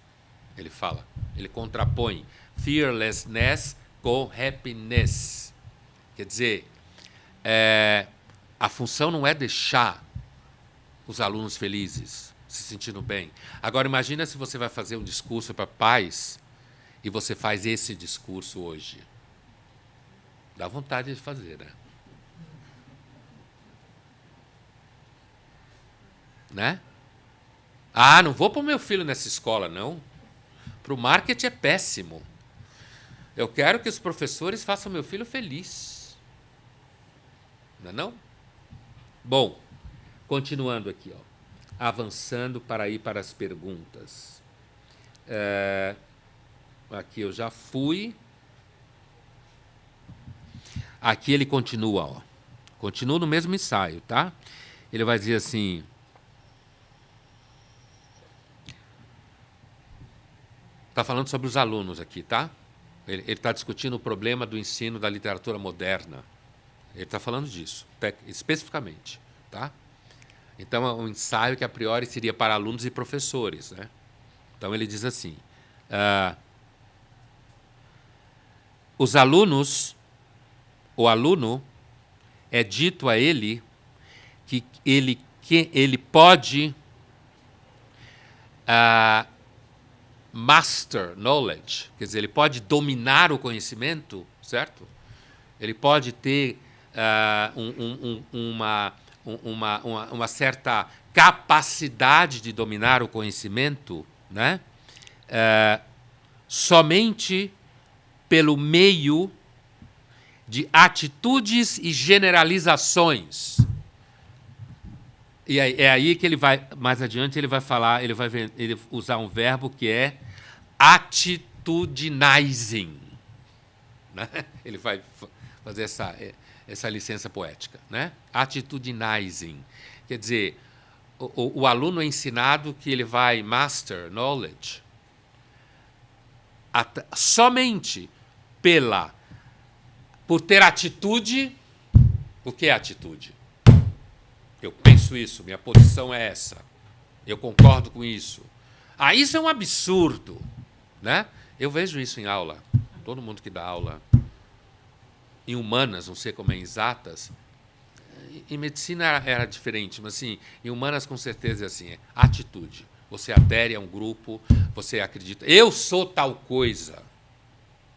ele fala. Ele contrapõe fearlessness com happiness. Quer dizer, a função não é deixar os alunos felizes, se sentindo bem. Agora, imagina se você vai fazer um discurso para pais e você faz esse discurso hoje. Dá vontade de fazer, né? Ah, não vou pôr meu filho nessa escola, não. Para o marketing é péssimo. Eu quero que os professores façam meu filho feliz. Não é não? Bom, continuando aqui, ó, avançando para ir para as perguntas. Aqui eu já fui. Aqui ele continua, ó. Continua no mesmo ensaio, tá? Ele vai dizer assim... Está falando sobre os alunos aqui, tá? Ele está discutindo o problema do ensino da literatura moderna. Ele está falando disso, especificamente, tá? Então, é um ensaio que, a priori, seria para alunos e professores, né? Então, ele diz assim, os alunos, o aluno, é dito a ele que ele pode master knowledge, quer dizer, ele pode dominar o conhecimento, certo? Ele pode ter uma certa capacidade de dominar o conhecimento, né? Somente pelo meio de atitudes e generalizações. E é aí que ele vai, mais adiante, ele vai falar, ele usar um verbo que é attitudinizing. Né? Ele vai fazer essa licença poética. Né? Attitudinizing. Quer dizer, o aluno é ensinado que ele vai master knowledge somente por ter atitude. O que é atitude? Eu penso isso, minha posição é essa, eu concordo com isso. Ah, isso é um absurdo, né? Eu vejo isso em aula. Todo mundo que dá aula em humanas, não sei como é em exatas, em medicina era diferente, mas assim, em humanas com certeza é assim, é atitude. Você adere a um grupo, você acredita. Eu sou tal coisa,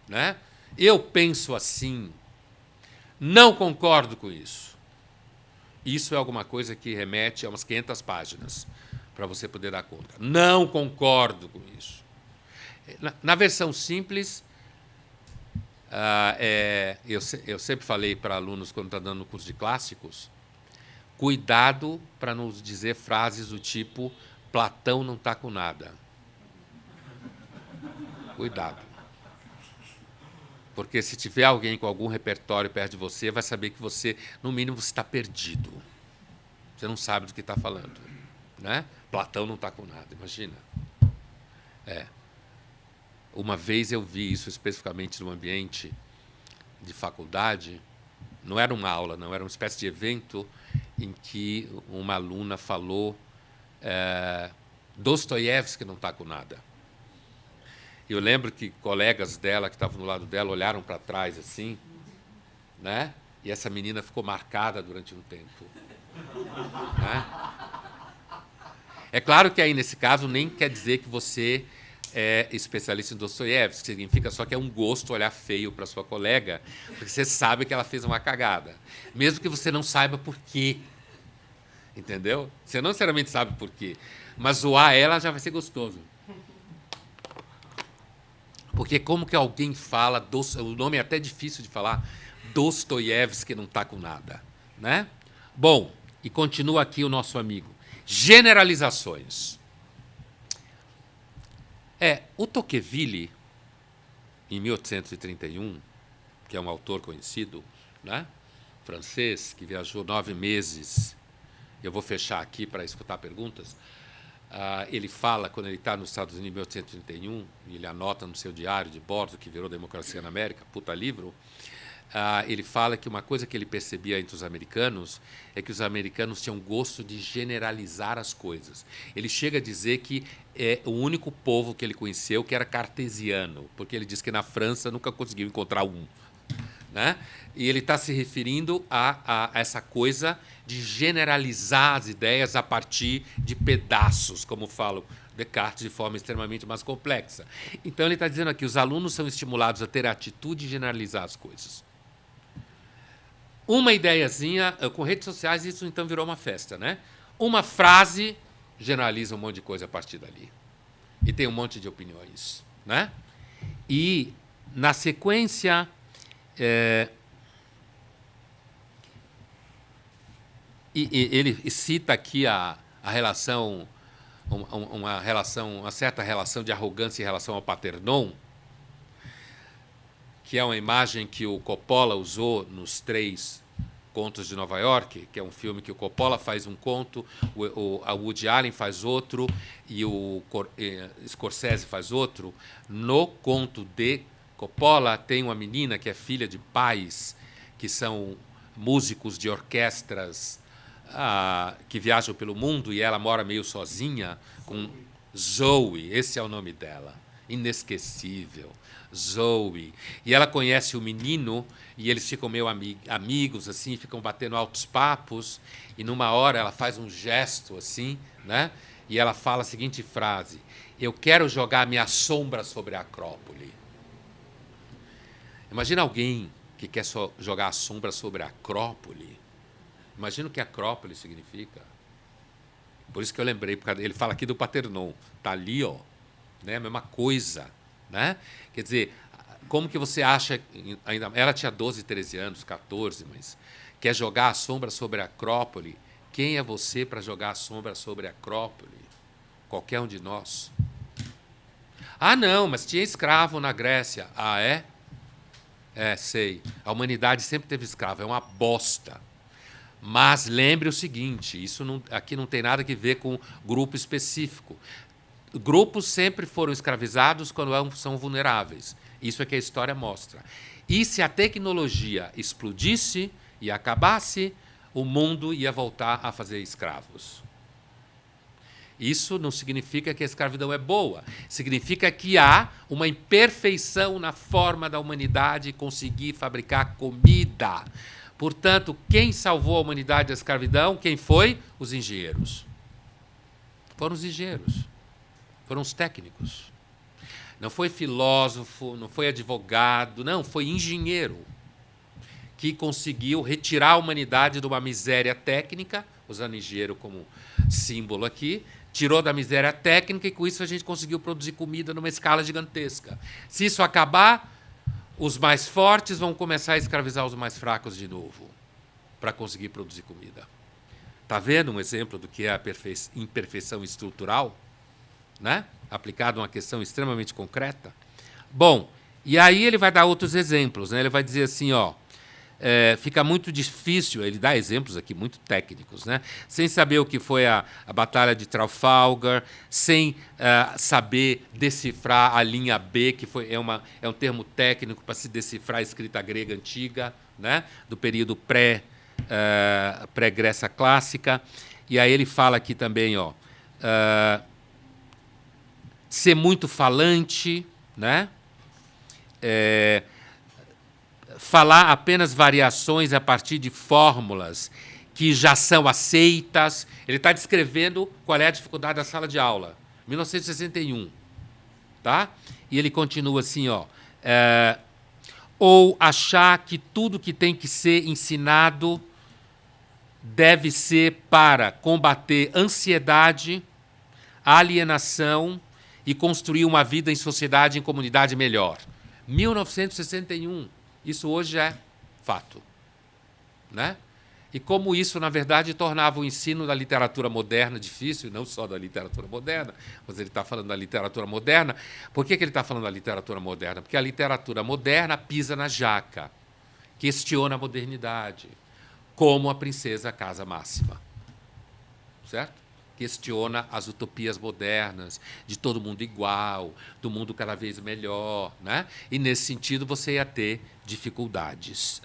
né? Eu penso assim. Não concordo com isso. Isso é alguma coisa que remete a umas 500 páginas para você poder dar conta. Não concordo com isso. Na versão simples, eu sempre falei para alunos quando está dando curso de clássicos, cuidado para não dizer frases do tipo Platão não está com nada. Cuidado. Porque se tiver alguém com algum repertório perto de você, vai saber que você, no mínimo, você está perdido. Você não sabe do que está falando. Né? Platão não está com nada, imagina. Uma vez eu vi isso especificamente num ambiente de faculdade, não era uma aula, não, era uma espécie de evento em que uma aluna falou Dostoiévski não está com nada. Eu lembro que colegas dela que estavam do lado dela olharam para trás assim, né? E essa menina ficou marcada durante um tempo. Né? É claro que aí, nesse caso, nem quer dizer que você é especialista em Dostoiévski, significa só que é um gosto olhar feio para sua colega, porque você sabe que ela fez uma cagada, mesmo que você não saiba por quê. Entendeu? Você não necessariamente sabe por quê, mas zoar ela já vai ser gostoso. Porque como que alguém fala, o nome é até difícil de falar, Dostoiévski não está com nada. Né? Bom, e continua aqui o nosso amigo. Generalizações. O Tocqueville, em 1831, que é um autor conhecido, né? Francês, que viajou 9 meses. Eu vou fechar aqui para escutar perguntas. Ele fala, quando ele está nos Estados Unidos em 1831, e ele anota no seu diário de bordo, que virou Democracia na América, puta livro, ele fala que uma coisa que ele percebia entre os americanos é que os americanos tinham gosto de generalizar as coisas. Ele chega a dizer que é o único povo que ele conheceu que era cartesiano, porque ele diz que na França nunca conseguiu encontrar um. Né? E ele está se referindo a essa coisa de generalizar as ideias a partir de pedaços, como fala Descartes, de forma extremamente mais complexa. Então, ele está dizendo aqui que os alunos são estimulados a ter a atitude de generalizar as coisas. Uma ideiazinha, com redes sociais, isso então virou uma festa. Né? Uma frase generaliza um monte de coisa a partir dali. E tem um monte de opiniões. Né? E, na sequência... ele cita aqui a relação, uma certa relação de arrogância em relação ao Paternon, que é uma imagem que o Coppola usou nos 3 Contos de Nova York, que é um filme que o Coppola faz um conto, a Woody Allen faz outro e o Scorsese faz outro. No conto de Coppola tem uma menina que é filha de pais que são músicos de orquestras que viajam pelo mundo e ela mora meio sozinha com Zoe, esse é o nome dela, inesquecível, Zoe. E ela conhece o menino e eles ficam meio amigos, assim, ficam batendo altos papos e numa hora ela faz um gesto assim, né? E ela fala a seguinte frase: eu quero jogar minha sombra sobre a Acrópole. Imagina alguém que quer só jogar a sombra sobre a Acrópole. Imagina o que Acrópole significa. Por isso que eu lembrei, porque ele fala aqui do Paternon. Está ali, ó, né, a mesma coisa. Né? Quer dizer, como que você acha... Ainda, ela tinha 12, 13 anos, 14, mas quer jogar a sombra sobre a Acrópole? Quem é você para jogar a sombra sobre a Acrópole? Qualquer um de nós. Ah, não, mas tinha escravo na Grécia. Ah, é? Sei. A humanidade sempre teve escravo. É uma bosta. Mas lembre o seguinte, aqui não tem nada a ver com grupo específico. Grupos sempre foram escravizados quando são vulneráveis. Isso é que a história mostra. E se a tecnologia explodisse e acabasse, o mundo ia voltar a fazer escravos. Isso não significa que a escravidão é boa. Significa que há uma imperfeição na forma da humanidade conseguir fabricar comida. Portanto, quem salvou a humanidade da escravidão, quem foi? Os engenheiros. Foram os engenheiros. Foram os técnicos. Não foi filósofo, não foi advogado, não, foi engenheiro que conseguiu retirar a humanidade de uma miséria técnica, usando engenheiro como símbolo aqui, tirou da miséria técnica e, com isso, a gente conseguiu produzir comida numa escala gigantesca. Se isso acabar, os mais fortes vão começar a escravizar os mais fracos de novo para conseguir produzir comida. Está vendo um exemplo do que é a imperfeição estrutural, né? Aplicado a uma questão extremamente concreta? Bom, e aí ele vai dar outros exemplos, né? Ele vai dizer assim, ó, fica muito difícil, ele dá exemplos aqui muito técnicos, né? Sem saber o que foi a Batalha de Trafalgar, sem saber decifrar a linha B, que é um termo técnico para se decifrar a escrita grega antiga, né? Do período pré-Grécia clássica. E aí ele fala aqui também, ó, ser muito falante, né? Falar apenas variações a partir de fórmulas que já são aceitas. Ele está descrevendo qual é a dificuldade da sala de aula, 1961. Tá? E ele continua assim, ó, ou achar que tudo que tem que ser ensinado deve ser para combater ansiedade, alienação e construir uma vida em sociedade, em comunidade melhor. 1961. Isso hoje é fato. Né? E como isso, na verdade, tornava o ensino da literatura moderna difícil, não só da literatura moderna, mas ele está falando da literatura moderna. Por que ele está falando da literatura moderna? Porque a literatura moderna pisa na jaca, questiona a modernidade, como a Princesa Casa Máxima. Certo? Questiona as utopias modernas, de todo mundo igual, do mundo cada vez melhor. Né? E, nesse sentido, você ia ter dificuldades.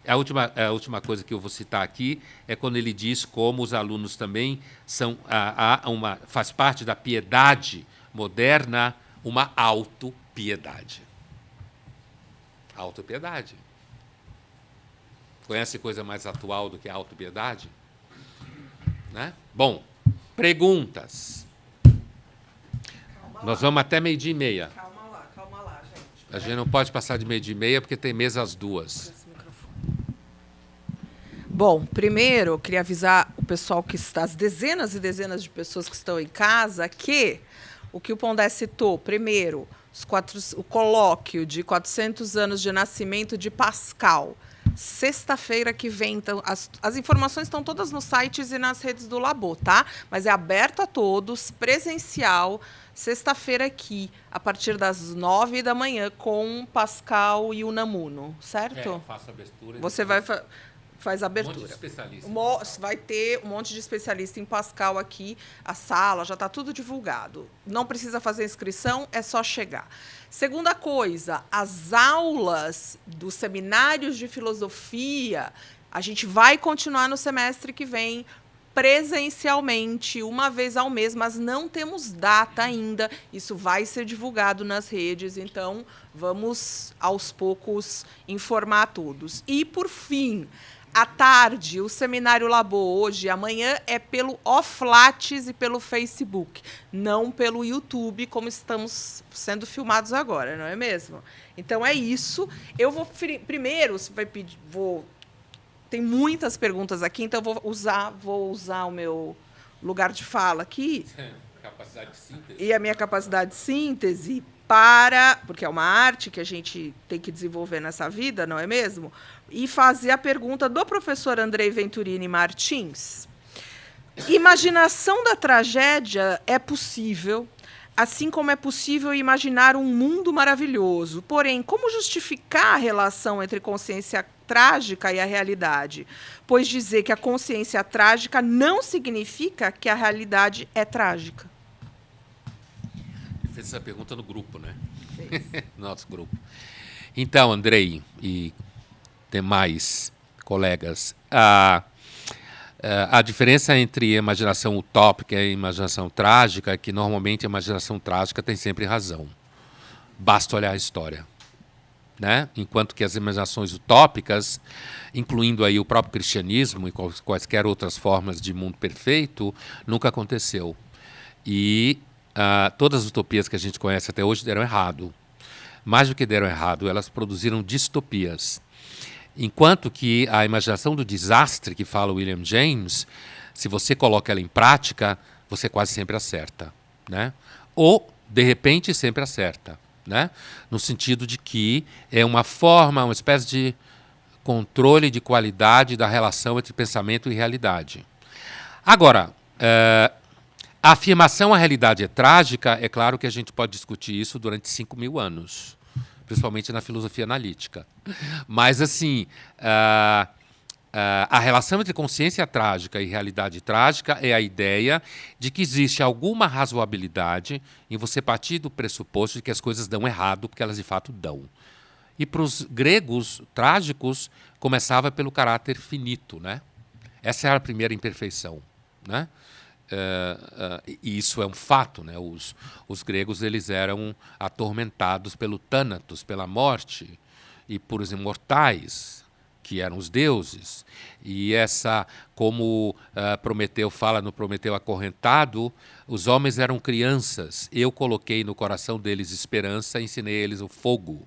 A última coisa que eu vou citar aqui é quando ele diz como os alunos também são faz parte da piedade moderna uma autopiedade. Autopiedade. Conhece coisa mais atual do que a autopiedade? Né? Bom, perguntas. Nós vamos até 12:30. Calma lá, gente. A gente não pode passar de 12:30 porque tem mesa às 2. Bom, primeiro, eu queria avisar o pessoal que está, as dezenas e dezenas de pessoas que estão em casa, que o que o Pondé citou, primeiro, o colóquio de 400 anos de nascimento de Pascal, sexta-feira que vem. Então, as informações estão todas nos sites e nas redes do Labo, tá? Mas é aberto a todos, presencial, sexta-feira aqui, a partir das 9 da manhã, com Pascal e Unamuno, certo? Faço a abertura. Você faz a abertura. Um monte de especialista. Vai ter um monte de especialista em Pascal aqui, a sala, já está tudo divulgado. Não precisa fazer inscrição, é só chegar. Segunda coisa, as aulas dos seminários de filosofia, a gente vai continuar no semestre que vem, presencialmente, uma vez ao mês, mas não temos data ainda. Isso vai ser divulgado nas redes, então vamos, aos poucos, informar a todos. E, por fim, à tarde, o Seminário Labo hoje, amanhã, é pelo Oflates e pelo Facebook, não pelo YouTube, como estamos sendo filmados agora, não é mesmo? Então, é isso. Eu vou, primeiro, você vai pedir, tem muitas perguntas aqui, então vou usar o meu lugar de fala aqui. Capacidade de síntese. E a minha capacidade de síntese porque é uma arte que a gente tem que desenvolver nessa vida, não é mesmo? E fazer a pergunta do professor Andrei Venturini Martins. Imaginação da tragédia é possível, assim como é possível imaginar um mundo maravilhoso. Porém, como justificar a relação entre consciência trágica e a realidade? Pois dizer que a consciência trágica não significa que a realidade é trágica. Ele fez essa pergunta no grupo, né? Nosso grupo. Então, Andrei e demais colegas, A diferença entre imaginação utópica e imaginação trágica é que, normalmente, a imaginação trágica tem sempre razão. Basta olhar a história. Né? Enquanto que as imaginações utópicas, incluindo aí o próprio cristianismo e quaisquer outras formas de mundo perfeito, nunca aconteceu. E todas as utopias que a gente conhece até hoje deram errado. Mais do que deram errado, elas produziram distopias. Enquanto que a imaginação do desastre, que fala William James, se você coloca ela em prática, você quase sempre acerta. Né? Ou, de repente, sempre acerta. Né? No sentido de que é uma forma, uma espécie de controle de qualidade da relação entre pensamento e realidade. Agora, a afirmação a realidade é trágica, é claro que a gente pode discutir isso durante 5.000 anos, principalmente na filosofia analítica. Mas, assim, a relação entre consciência trágica e realidade trágica é a ideia de que existe alguma razoabilidade em você partir do pressuposto de que as coisas dão errado, porque elas de fato dão. E para os gregos trágicos, começava pelo caráter finito. Né? Essa era a primeira imperfeição. Né? E isso é um fato. Né? Os gregos eles eram atormentados pelo Thanatos, pela morte, e por os imortais, que eram os deuses. E essa, como Prometeu fala no Prometeu Acorrentado, os homens eram crianças. Eu coloquei no coração deles esperança e ensinei eles o fogo.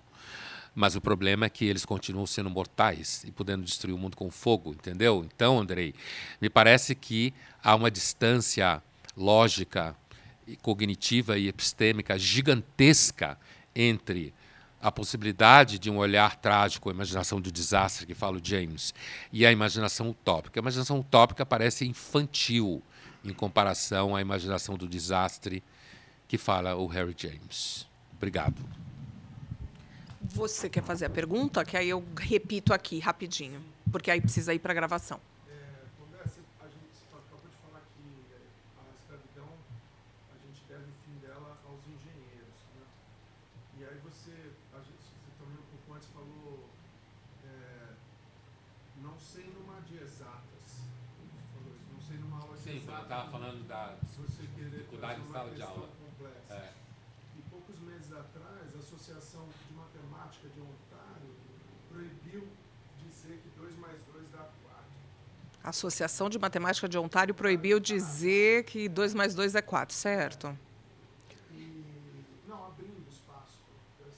Mas o problema é que eles continuam sendo mortais e podendo destruir o mundo com fogo, entendeu? Então, Andrei, me parece que há uma distância lógica, cognitiva e epistêmica gigantesca entre a possibilidade de um olhar trágico, a imaginação do desastre, que fala o James, e a imaginação utópica. A imaginação utópica parece infantil em comparação à imaginação do desastre que fala o Harry James. Obrigado. Você quer fazer a pergunta? Que aí eu repito aqui, rapidinho, porque aí precisa ir para a gravação. A gente acabou de falar que a escravidão, a gente deve o fim dela aos engenheiros. Né? E aí você também um pouco antes falou, não sei numa de exatas. Não sei numa aula de exatas. Sim, eu estava falando da dificuldade de sala de aula. Complexa. E poucos meses atrás, a Associação de Matemática de Ontário proibiu dizer que 2 mais 2 dá 4. A Associação de Matemática de Ontário proibiu dizer que 2 mais 2 é 4, certo? E não abrindo espaço para os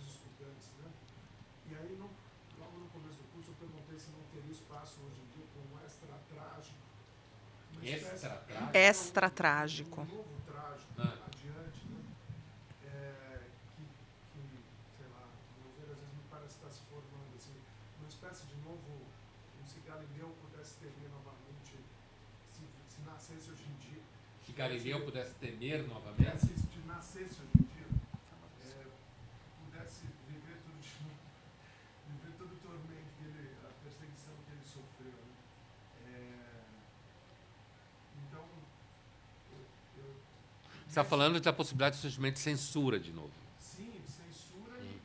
estudantes. Né? E aí, logo no começo do curso, eu perguntei se não teria espaço hoje em dia para um extra trágico. Extra trágico. Um novo trágico adiante, né? Que, sei lá, às vezes me parece estar se formando assim, uma espécie de novo, como se Galileu pudesse temer novamente, se nascesse hoje em dia. Se Galileu pudesse temer novamente? Se nascesse hoje em dia, pudesse viver tudo de novo, viver todo o tormento a perseguição que ele sofreu. Né? Então, Você está falando da possibilidade de surgimento de censura de novo. Sim, censura e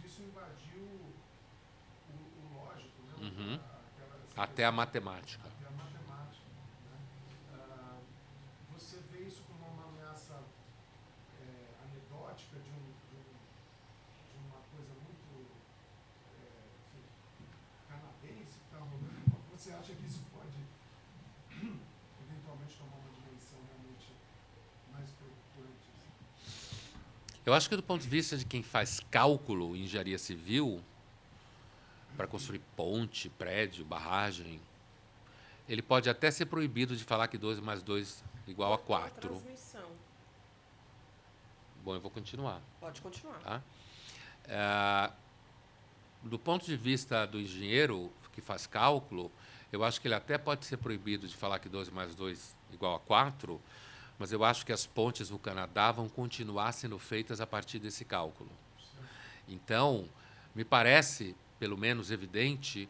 disso invadiu o lógico, né? Uhum. Até a matemática. Até a matemática. Né? Você vê isso como uma ameaça anedótica de uma coisa muito canadense que está rolando? Você acha que isso pode eventualmente tomar uma dimensão realmente mais preocupante? Eu acho que do ponto de vista de quem faz cálculo em engenharia civil, para construir ponte, prédio, barragem, ele pode até ser proibido de falar que 2 mais 2 igual a 4. Transmissão. Bom, eu vou continuar. Pode continuar. Tá? Do ponto de vista do engenheiro que faz cálculo, eu acho que ele até pode ser proibido de falar que 2 mais 2 igual a 4, mas eu acho que as pontes no Canadá vão continuar sendo feitas a partir desse cálculo. Então, me parece, pelo menos evidente,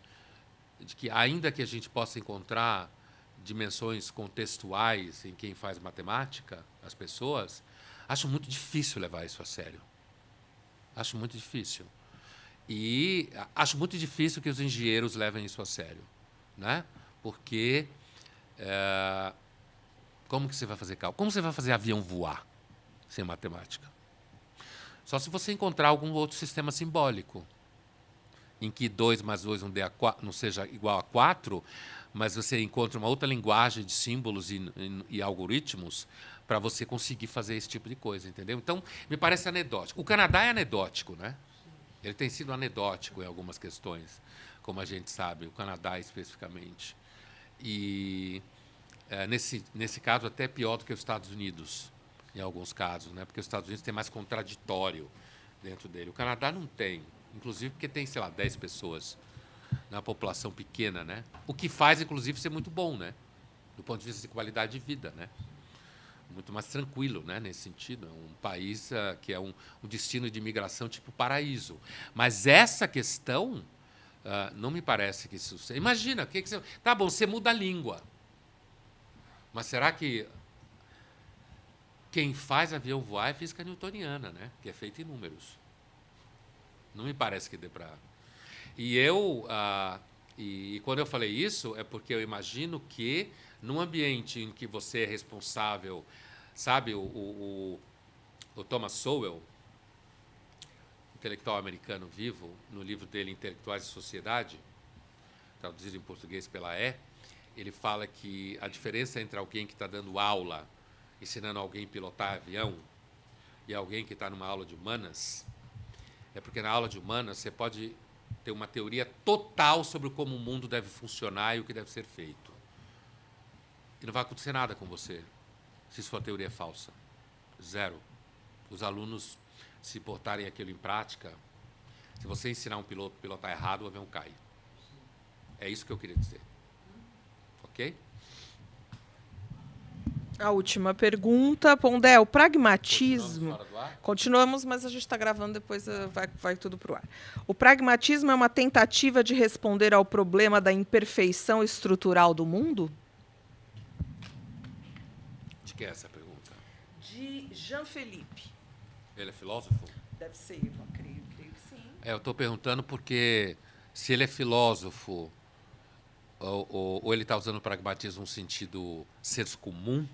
de que ainda que a gente possa encontrar dimensões contextuais em quem faz matemática, as pessoas, acho muito difícil levar isso a sério. Acho muito difícil. E acho muito difícil que os engenheiros levem isso a sério. Né? Porque como que você vai fazer cálculo? Como você vai fazer avião voar sem matemática? Só se você encontrar algum outro sistema simbólico, em que 2 mais 2 não seja igual a 4, mas você encontra uma outra linguagem de símbolos e algoritmos para você conseguir fazer esse tipo de coisa, entendeu? Então, me parece anedótico. O Canadá é anedótico, né? Ele tem sido anedótico em algumas questões, como a gente sabe, o Canadá especificamente. E, nesse caso, até pior do que os Estados Unidos, em alguns casos, né? Porque os Estados Unidos tem mais contraditório dentro dele. O Canadá não tem, inclusive porque tem, sei lá, 10 pessoas na população pequena, né? O que faz, inclusive, ser muito bom, né? Do ponto de vista de qualidade de vida, né? Muito mais tranquilo, né? Nesse sentido. É um país que é um destino de imigração tipo paraíso. Mas essa questão não me parece que isso... Imagina, que você... Tá bom, você muda a língua. Mas será que quem faz avião voar é física newtoniana, né? Que é feita em números. Não me parece que dê para... E quando eu falei isso, é porque eu imagino que, num ambiente em que você é responsável, sabe, o Thomas Sowell, intelectual americano vivo, no livro dele Intelectuais e Sociedade, traduzido em português pela ele fala que a diferença entre alguém que está dando aula, ensinando alguém a pilotar avião, e alguém que está numa aula de humanas, é porque na aula de humanas você pode ter uma teoria total sobre como o mundo deve funcionar e o que deve ser feito. E não vai acontecer nada com você se sua teoria é falsa. Zero. Os alunos, se portarem aquilo em prática, se você ensinar um piloto a pilotar errado, o avião cai. É isso que eu queria dizer. Ok? A última pergunta, Pondé, o pragmatismo... Continuamos fora do ar? Continuamos, mas a gente está gravando, depois vai tudo para o ar. O pragmatismo é uma tentativa de responder ao problema da imperfeição estrutural do mundo? De que é essa pergunta? De Jean-Philippe. Ele é filósofo? Deve ser, eu creio que sim. Eu estou perguntando porque, se ele é filósofo, ou ele está usando o pragmatismo no sentido senso comum,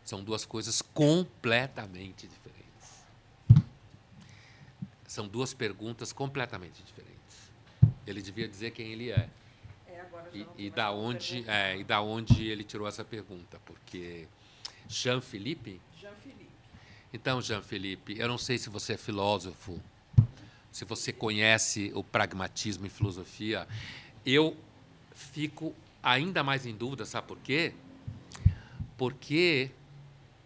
são duas coisas completamente diferentes. São duas perguntas completamente diferentes. Ele devia dizer quem ele é. Agora já E da onde ele tirou essa pergunta. Porque Jean-Philippe... Jean-Philippe. Então, Jean-Philippe, eu não sei se você é filósofo, se você conhece o pragmatismo em filosofia. Eu fico ainda mais em dúvida, sabe por quê? Porque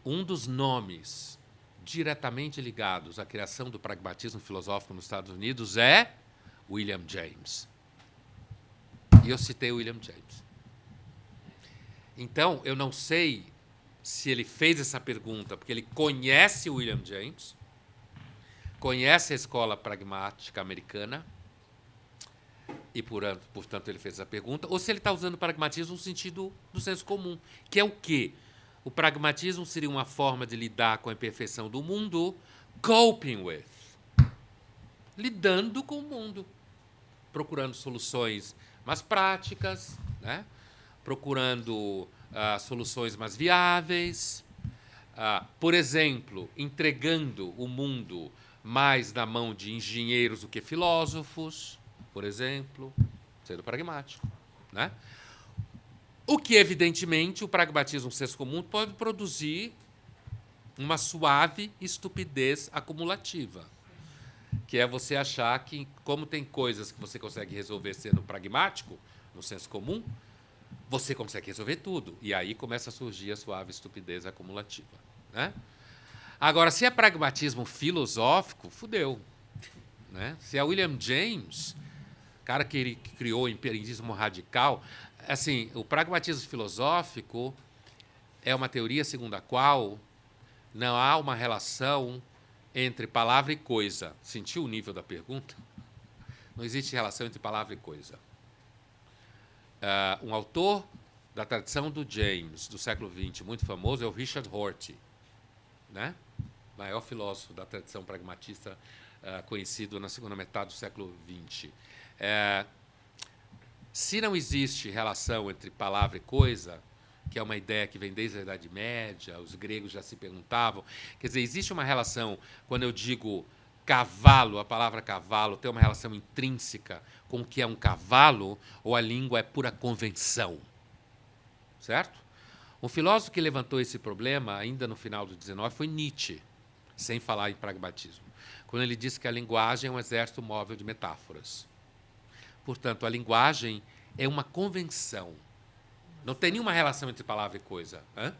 um dos nomes diretamente ligados à criação do pragmatismo filosófico nos Estados Unidos é William James. E eu citei William James. Então, eu não sei se ele fez essa pergunta porque ele conhece William James, conhece a escola pragmática americana, e, portanto, ele fez essa pergunta, ou se ele está usando o pragmatismo no sentido do senso comum, que é o quê? O pragmatismo seria uma forma de lidar com a imperfeição do mundo, coping with, lidando com o mundo, procurando soluções mais práticas, né? Procurando soluções mais viáveis, por exemplo, entregando o mundo mais na mão de engenheiros do que filósofos, por exemplo, sendo pragmático, né? O que, evidentemente, o pragmatismo senso comum pode produzir uma suave estupidez acumulativa, que é você achar que, como tem coisas que você consegue resolver sendo pragmático, no senso comum, você consegue resolver tudo. E aí começa a surgir a suave estupidez acumulativa, né? Agora, se é pragmatismo filosófico, fudeu, né? Se é William James, cara que criou o empirismo radical, assim, o pragmatismo filosófico é uma teoria segundo a qual não há uma relação entre palavra e coisa. Sentiu o nível da pergunta? Não existe relação entre palavra e coisa. Um autor da tradição do James, do século XX, muito famoso, é o Richard Rorty, né? Maior filósofo da tradição pragmatista conhecido na segunda metade do século XX. se não existe relação entre palavra e coisa, que é uma ideia que vem desde a Idade Média, os gregos já se perguntavam, quer dizer, existe uma relação, quando eu digo cavalo, a palavra cavalo tem uma relação intrínseca com o que é um cavalo, ou a língua é pura convenção, certo? Um filósofo que levantou esse problema, ainda no final do XIX, foi Nietzsche, sem falar em pragmatismo, quando ele disse que a linguagem é um exército móvel de metáforas. Portanto, a linguagem é uma convenção. Não tem nenhuma relação entre palavra e coisa. Hã?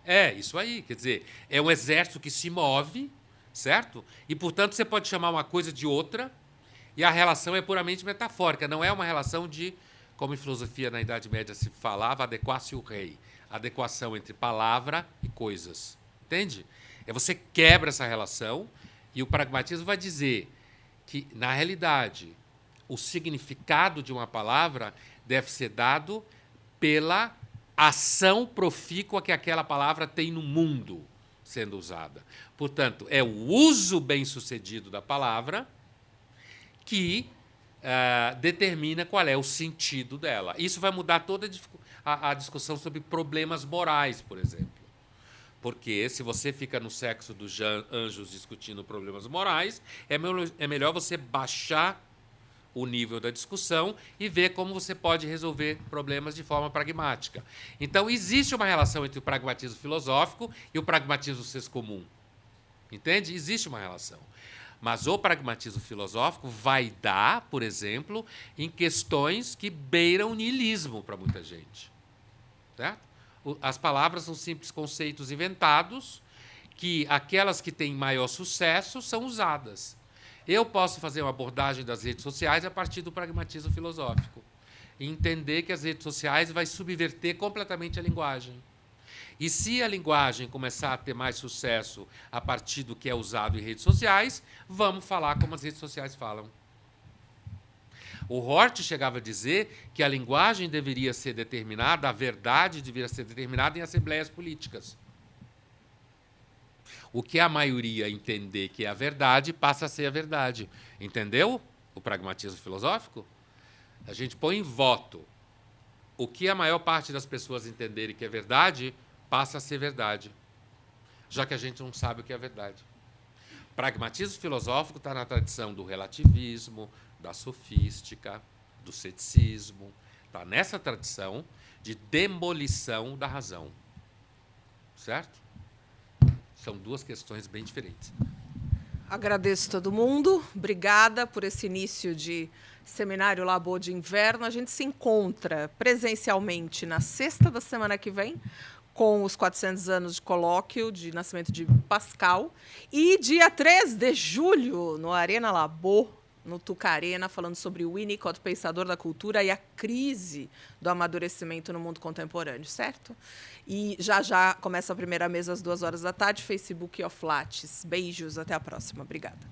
É, isso aí. Quer dizer, é um exército que se move, certo? E, portanto, você pode chamar uma coisa de outra, e a relação é puramente metafórica. Não é uma relação de, como em filosofia na Idade Média se falava, adequatio rei. Adequação entre palavra e coisas. Entende? É você quebra essa relação, e o pragmatismo vai dizer que, na realidade, o significado de uma palavra deve ser dado pela ação profícua que aquela palavra tem no mundo sendo usada. Portanto, é o uso bem-sucedido da palavra que determina qual é o sentido dela. Isso vai mudar toda a discussão sobre problemas morais, por exemplo. Porque se você fica no sexo dos anjos discutindo problemas morais, é melhor você baixar o nível da discussão e ver como você pode resolver problemas de forma pragmática. Então, existe uma relação entre o pragmatismo filosófico e o pragmatismo senso comum. Entende? Existe uma relação. Mas o pragmatismo filosófico vai dar, por exemplo, em questões que beiram o niilismo para muita gente. Certo? As palavras são simples conceitos inventados que aquelas que têm maior sucesso são usadas. Eu posso fazer uma abordagem das redes sociais a partir do pragmatismo filosófico. E entender que as redes sociais vai subverter completamente a linguagem. E se a linguagem começar a ter mais sucesso a partir do que é usado em redes sociais, vamos falar como as redes sociais falam. O Hort chegava a dizer que a linguagem deveria ser determinada, a verdade deveria ser determinada em assembleias políticas. O que a maioria entender que é a verdade, passa a ser a verdade. Entendeu o pragmatismo filosófico? A gente põe em voto. O que a maior parte das pessoas entenderem que é verdade, passa a ser verdade. Já que a gente não sabe o que é verdade. Pragmatismo filosófico está na tradição do relativismo, da sofística, do ceticismo. Está nessa tradição de demolição da razão. Certo? São duas questões bem diferentes. Agradeço todo mundo. Obrigada por esse início de Seminário Labor de Inverno. A gente se encontra presencialmente na sexta da semana que vem, com os 400 anos de colóquio de nascimento de Pascal. E dia 3 de julho, no Arena Labor, no Tucarena, falando sobre o Winnicott, pensador da cultura, e a crise do amadurecimento no mundo contemporâneo, certo? E já começa a primeira mesa às 14h, Facebook e Off Lattes. Beijos, até a próxima. Obrigada.